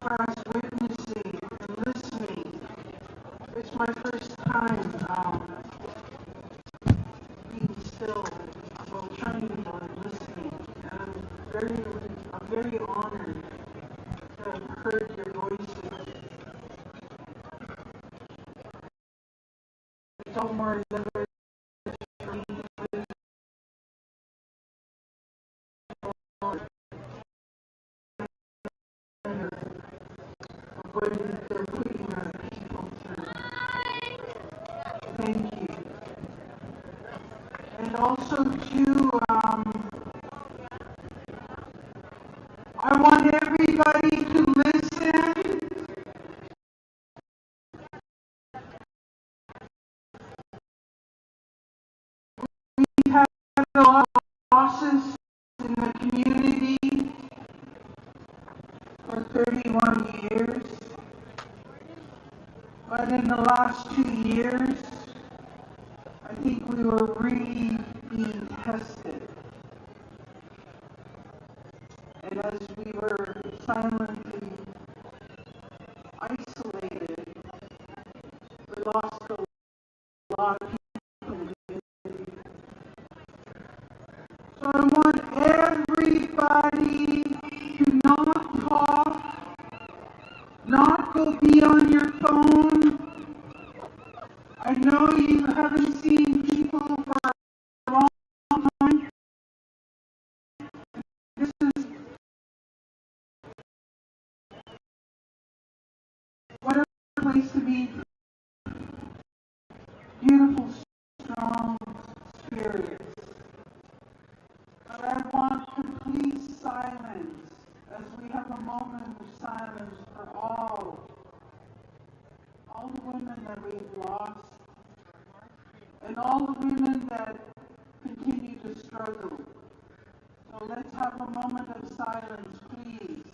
for us witnessing and listening. It's my first time being still while training or listening. And I'm very honored to have heard your voices. Don't worry, thank you. And also too, I want everybody to listen. We've had a lot of losses in the community for 31 years. But in the last 2 years, I think we were really being tested. And as we were silently isolated, we lost a lot of people in the community. So I want everybody to not talk, not go be on your phone. I know you haven't seen people for a long time. This is what a place to be. Beautiful, strong spirits. But I want complete silence as we have a moment of silence for all the women that we've lost, and all the women that continue to struggle. So let's have a moment of silence, please.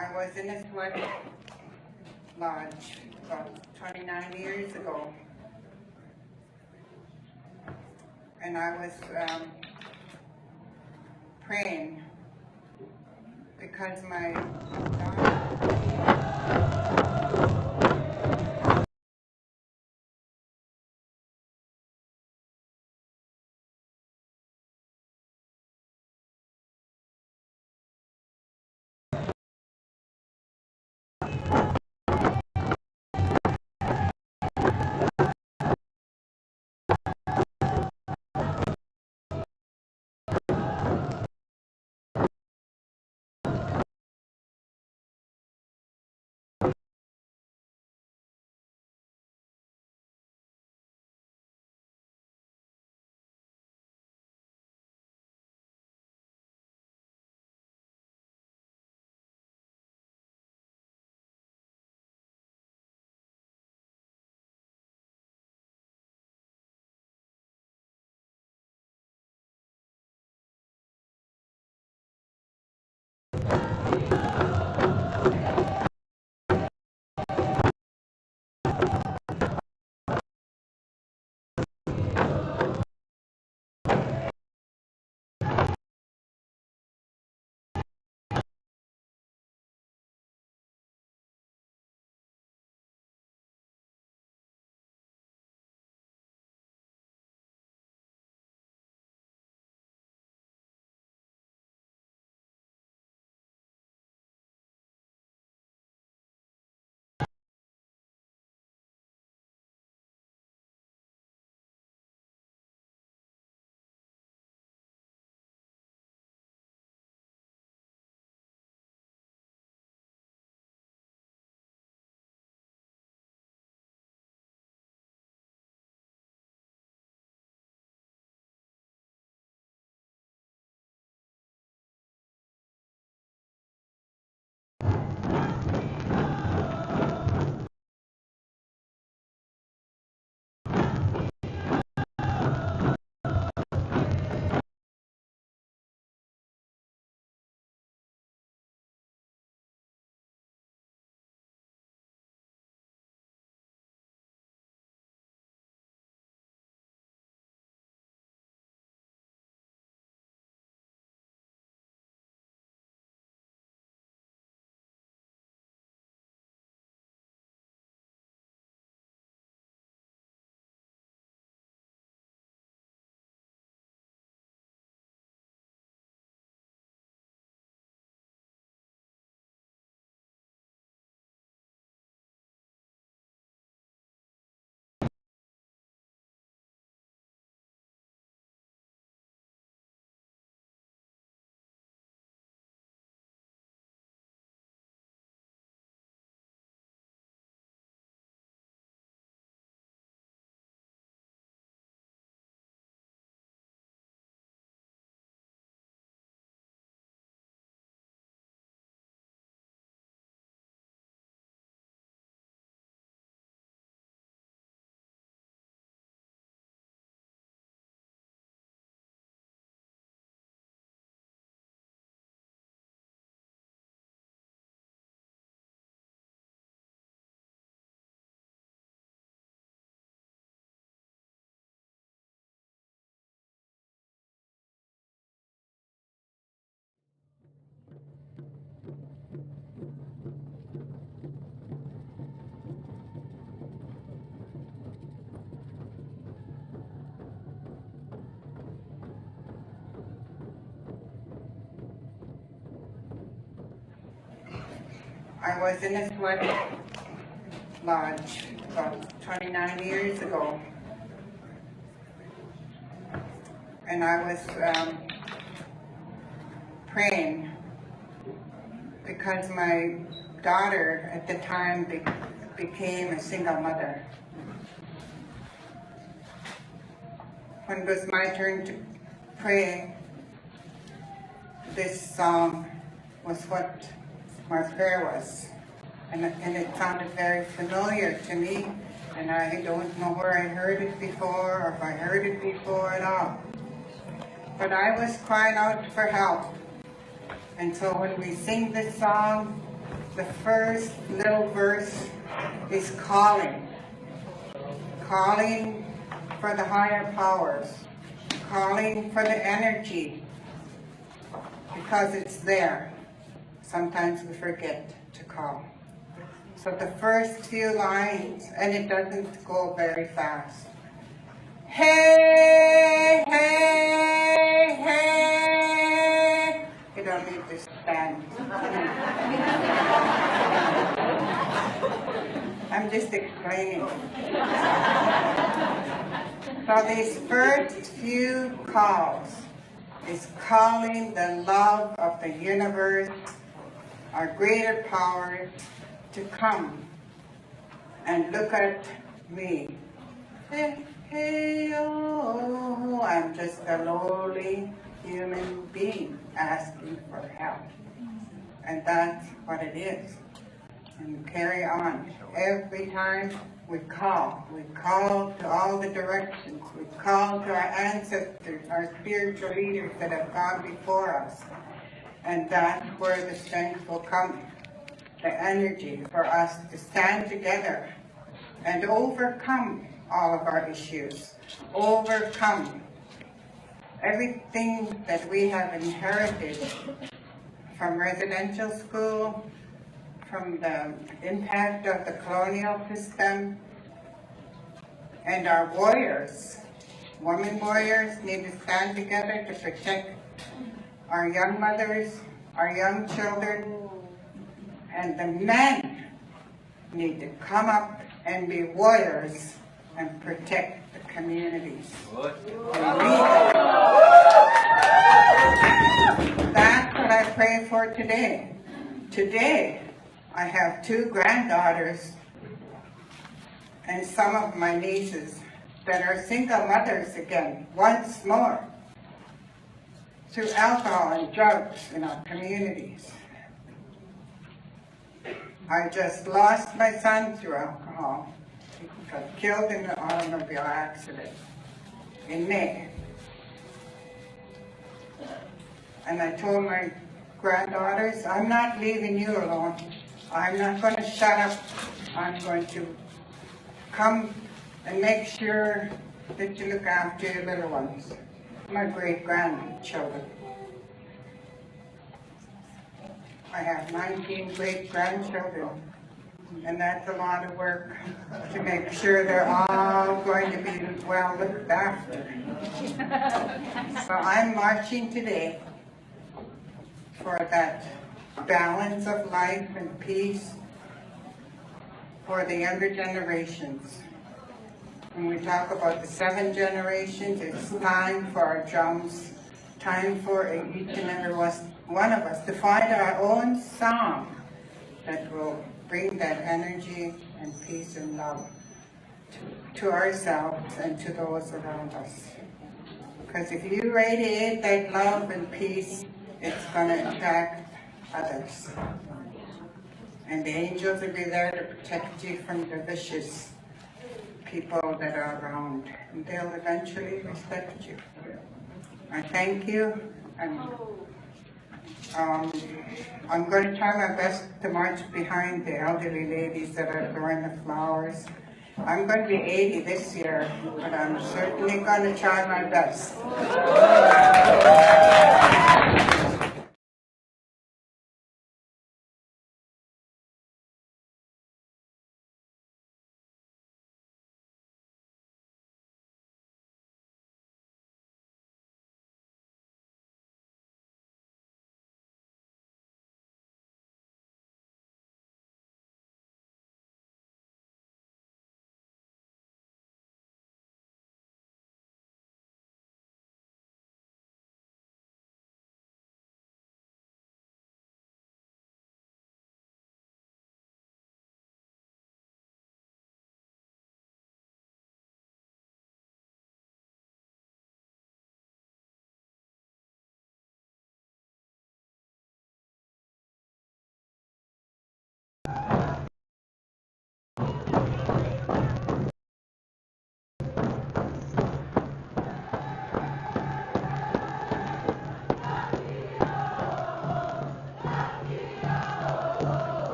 I was in a sweat lodge about 29 years ago, and I was praying because my daughter I was in a sweat lodge about 29 years ago, and I was praying because my daughter at the time became a single mother. When it was my turn to pray, this song was what my prayer was, and it sounded very familiar to me, and I don't know where I heard it before or if I heard it before at all. But I was crying out for help, and so when we sing this song, The first little verse is calling. Calling for the higher powers. Calling for the energy. Because it's there. Sometimes we forget to call. So the first few lines, and it doesn't go very fast. Hey, hey, hey. You don't need to stand. I'm just explaining. So these first few calls is calling the love of the universe, our greater power, to come and look at me. Hey, hey, oh, I'm just a lowly human being asking for help. And that's what it is. And carry on. Every time we call to all the directions, we call to our ancestors, our spiritual leaders that have gone before us. And that's where the strength will come, the energy for us to stand together and overcome all of our issues, overcome everything that we have inherited from residential school, from the impact of the colonial system, and our warriors, women warriors, need to stand together to protect our young mothers, our young children, and the men need to come up and be warriors and protect the communities. That's what I pray for today. Today, I have 2 granddaughters and some of my nieces that are single mothers again, once more, through alcohol and drugs in our communities. I just lost my son through alcohol. He got killed in an automobile accident in May. And I told my granddaughters, I'm not leaving you alone. I'm not going to shut up. I'm going to come and make sure that you look after your little ones, my great-grandchildren. I have 19 great-grandchildren, and that's a lot of work to make sure they're all going to be well looked after. So I'm marching today for that balance of life and peace for the younger generations. When we talk about the 7 generations, it's time for our drums, time for each and every one of us to find our own song that will bring that energy and peace and love to ourselves and to those around us. Because if you radiate that love and peace, it's going to impact others. And the angels will be there to protect you from the vicious people that are around. And they'll eventually respect you. I thank you. And I'm going to try my best to march behind the elderly ladies that are throwing the flowers. I'm going to be 80 this year, but I'm certainly going to try my best.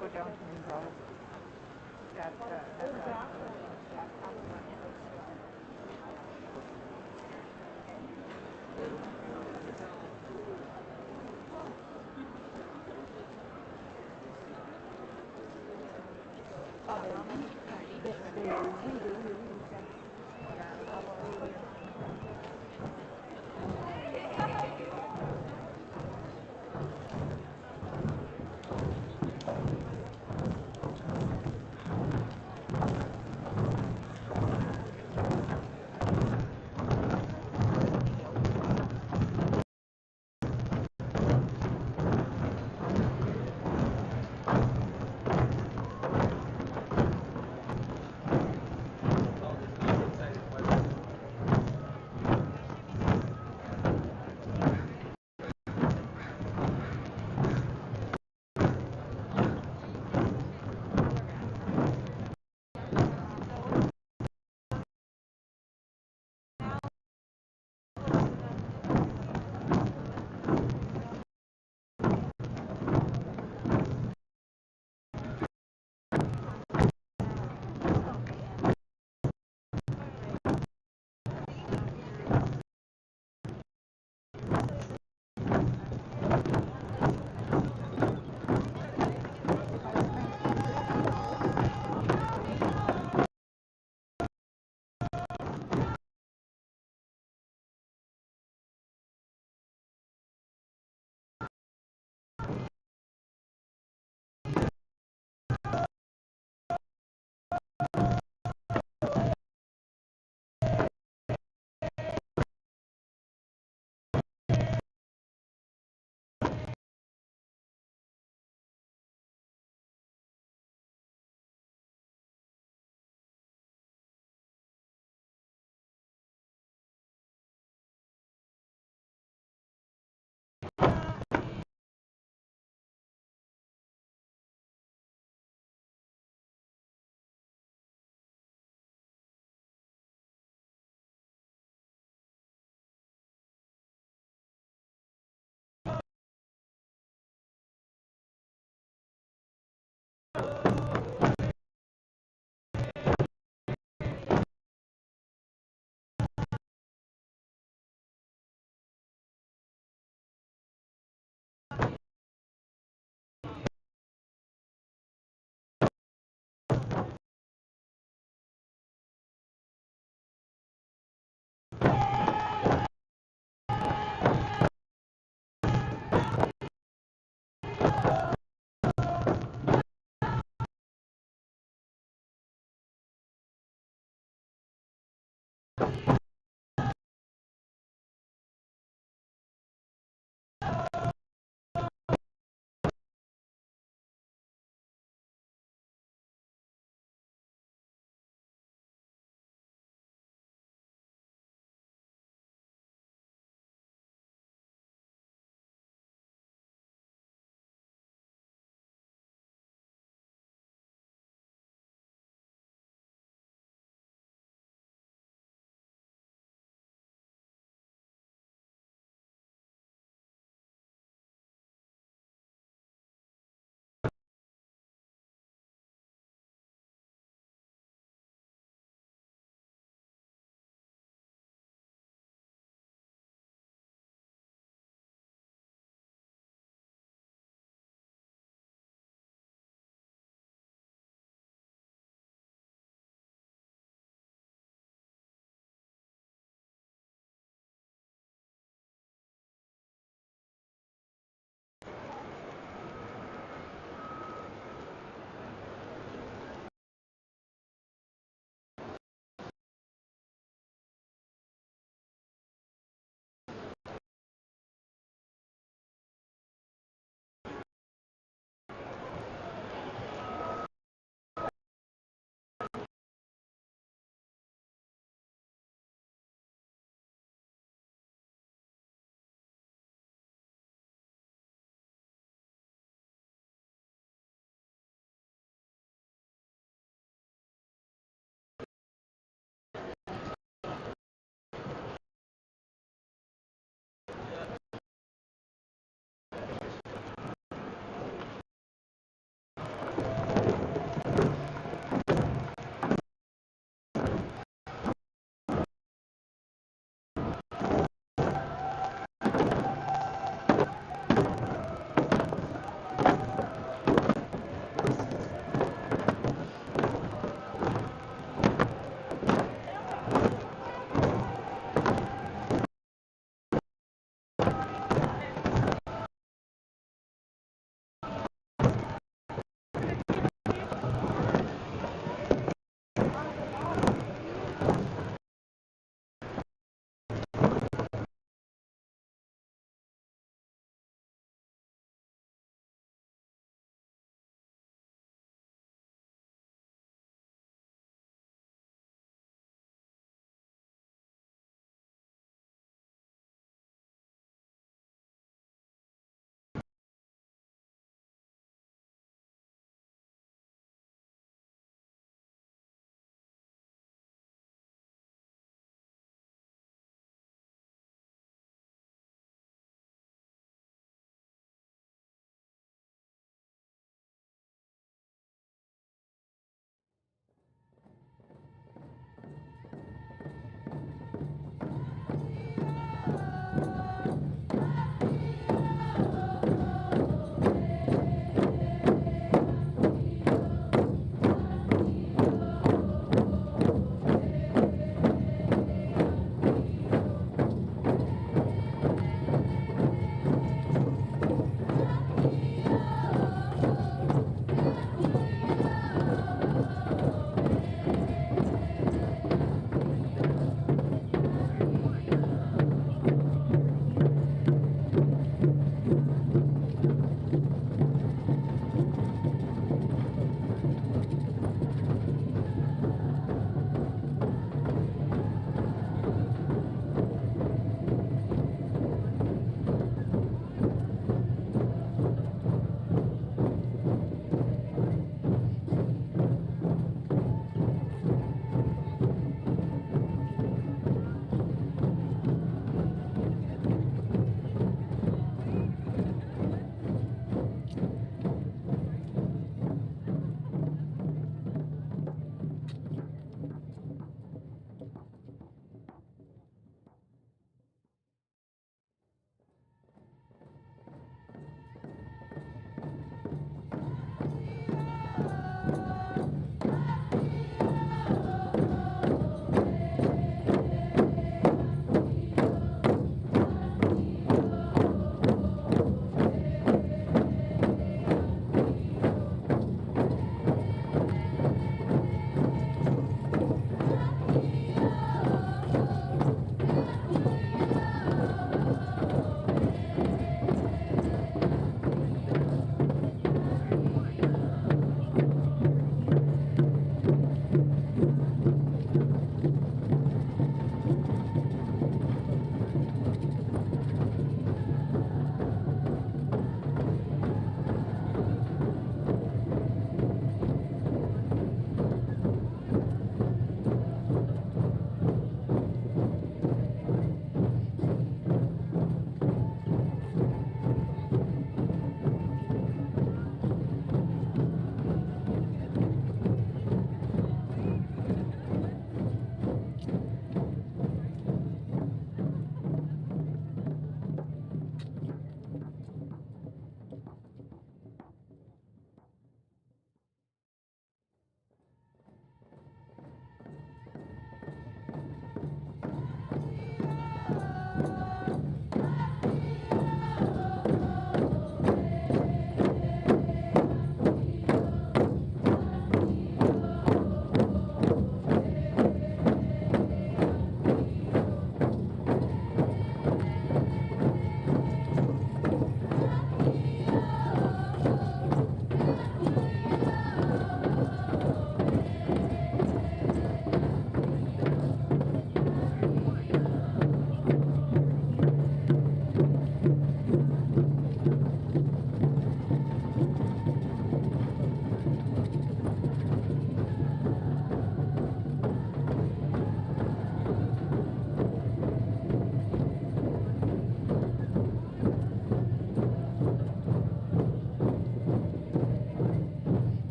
Go down to Gonzales.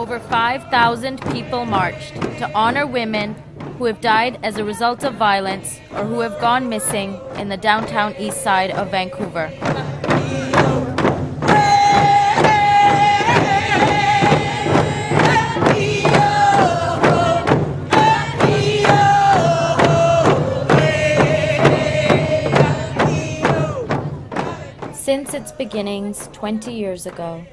over 5,000 people marched to honor women who have died as a result of violence or who have gone missing in the downtown east side of Vancouver. Since its beginnings 20 years ago,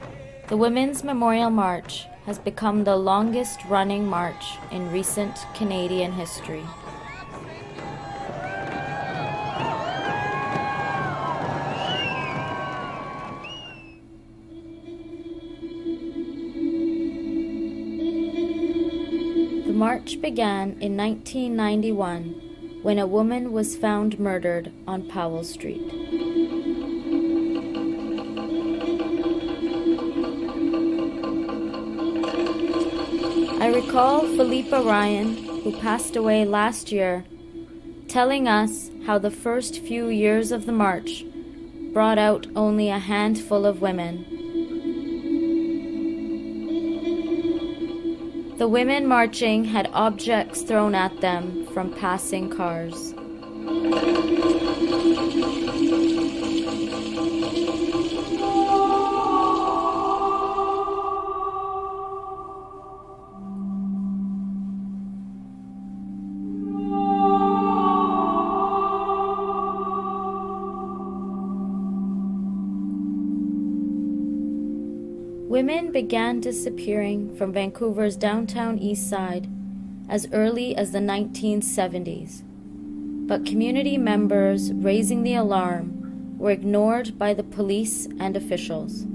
the Women's Memorial March has become the longest-running march in recent Canadian history. The march began in 1991 when a woman was found murdered on Powell Street. I recall Philippa Ryan, who passed away last year, telling us how the first few years of the march brought out only a handful of women. The women marching had objects thrown at them from passing cars. Women began disappearing from Vancouver's downtown east side as early as the 1970s, but community members raising the alarm were ignored by the police and officials.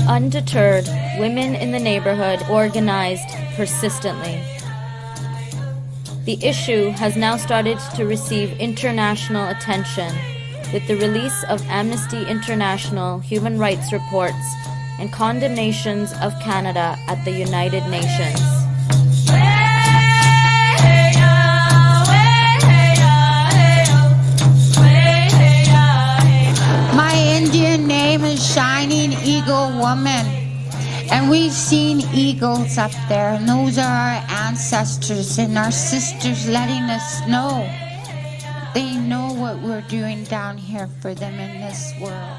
Undeterred, women in the neighborhood organized persistently. The issue has now started to receive international attention with the release of Amnesty International human rights reports and condemnations of Canada at the United Nations. My Indian name is Shining Eagle Woman, and we've seen eagles up there, and those are our ancestors and our sisters letting us know. They know what we're doing down here for them in this world.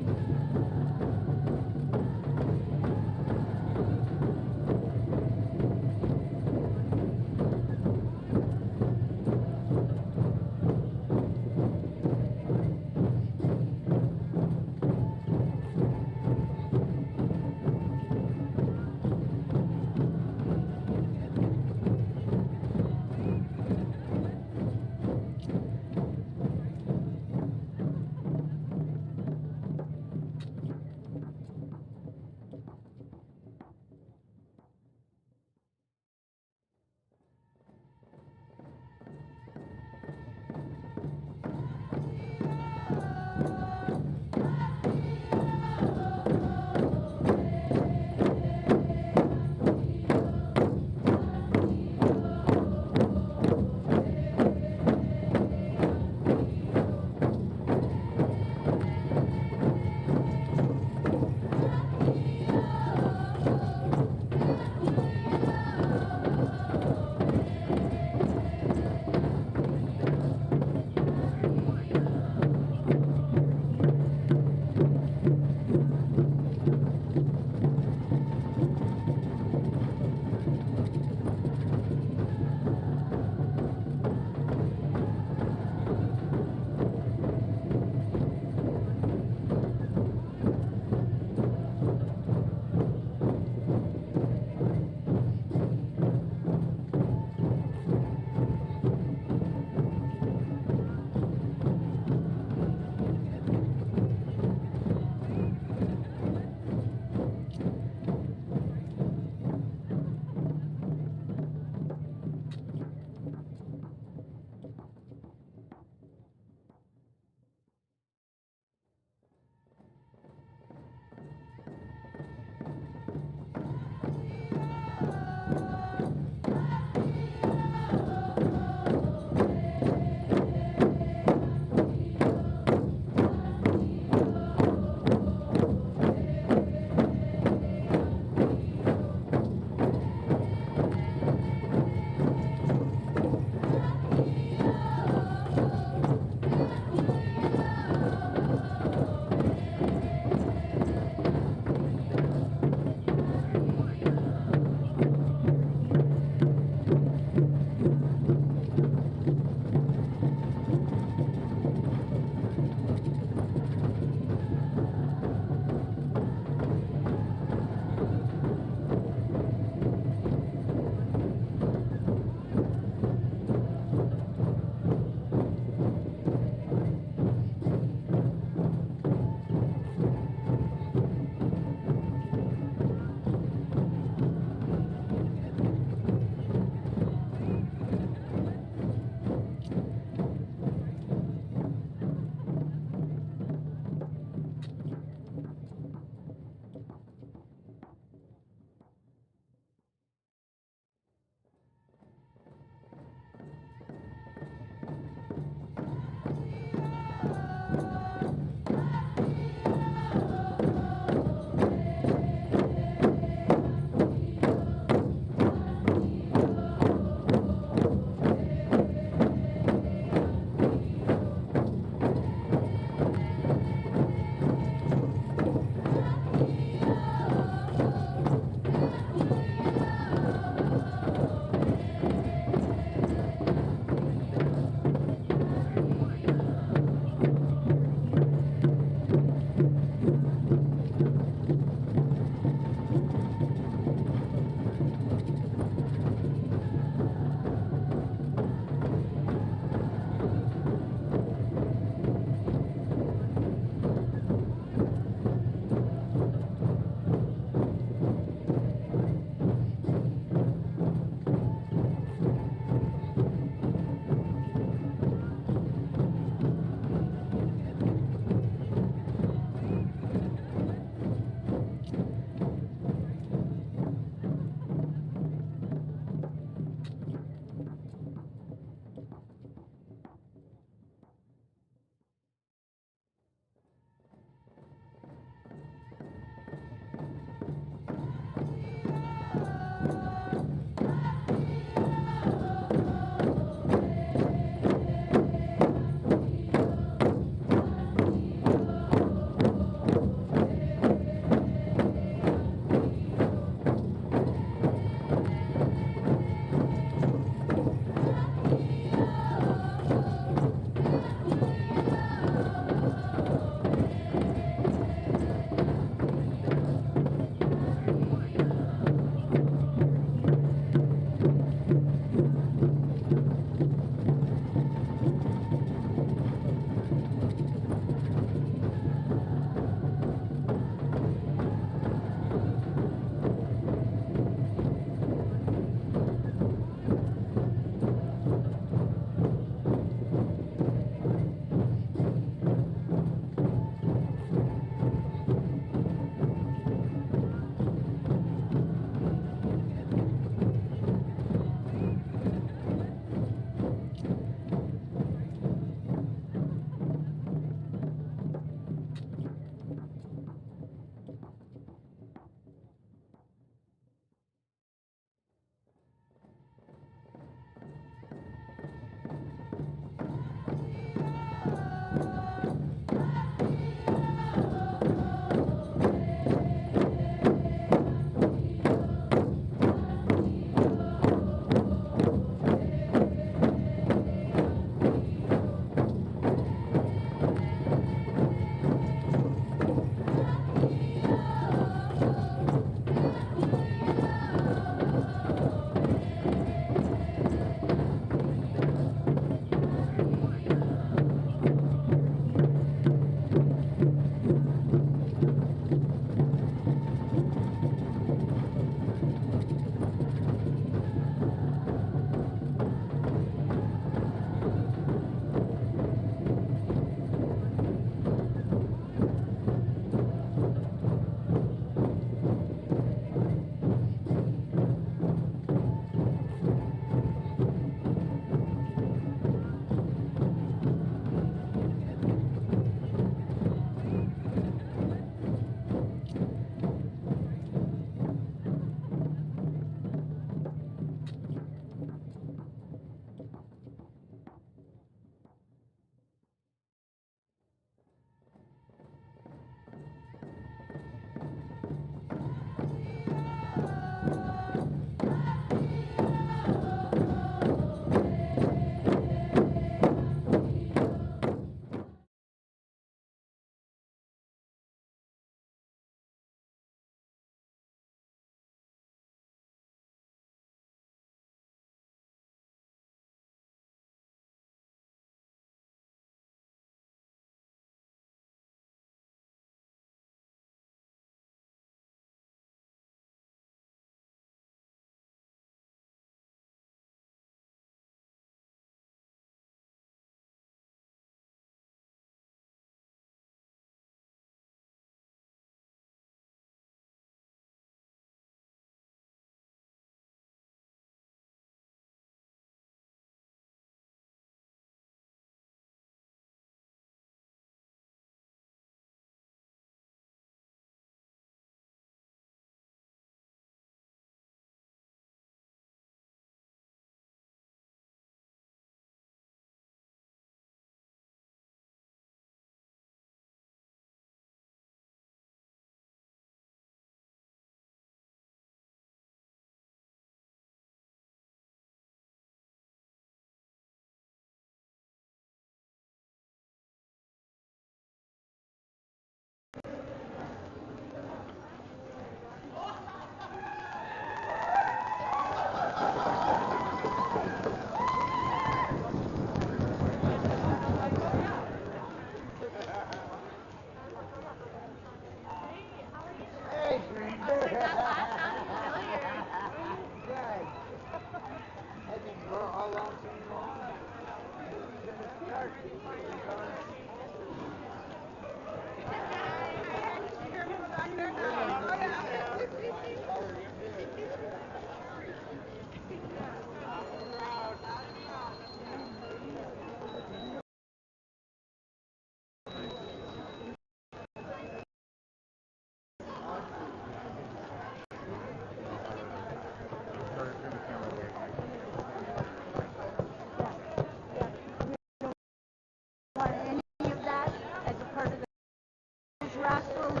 those rascals,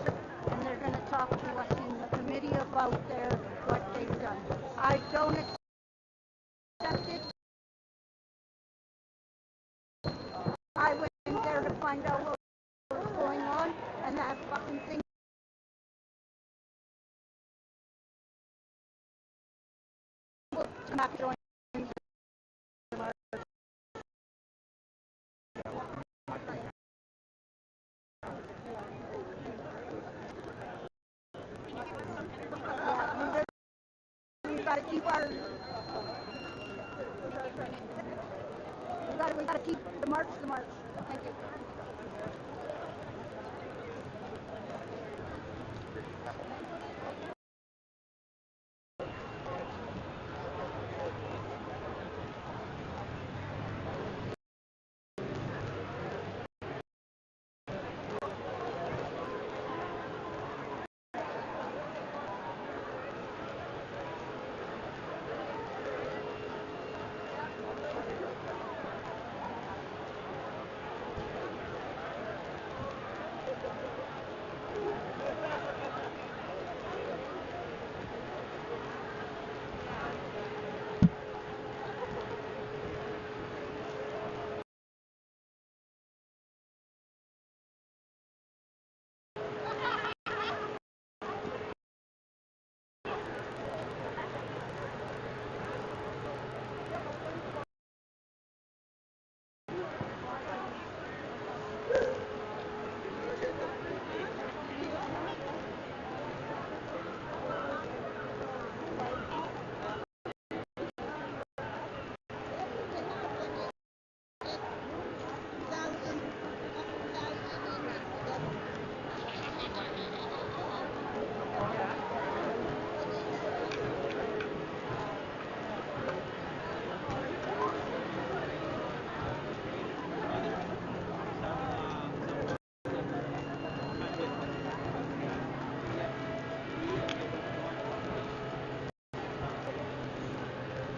and they're going to talk to us in the committee about what they've done. I don't accept it. I went there to find out what was going on, and that fucking thing. Not joining. We've got to keep our. We got to keep the march. Thank you.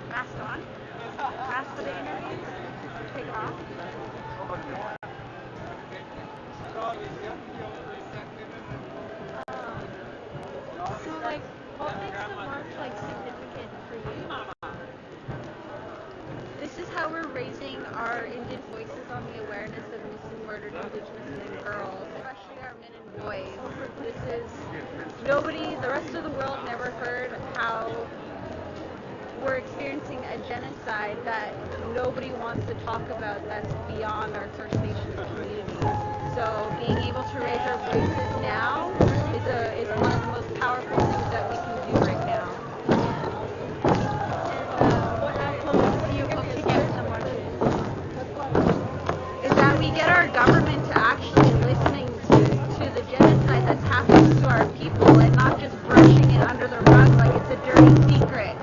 Mask on. Mask for the interview. Take it off. So, like, what makes the march, like, significant for you? This is how we're raising our Indian voices on the awareness of missing, murdered Indigenous men and girls, especially our men and boys. This is nobody, the rest of the world never heard how we're experiencing a genocide that nobody wants to talk about that's beyond our First Nations communities. So being able to raise our voices now is one of the most powerful things that we can do right now. What outcomes do you hope to get from the marches? Is that we get our government to actually listening to the genocide that's happening to our people and not just brushing it under the rug like it's a dirty secret.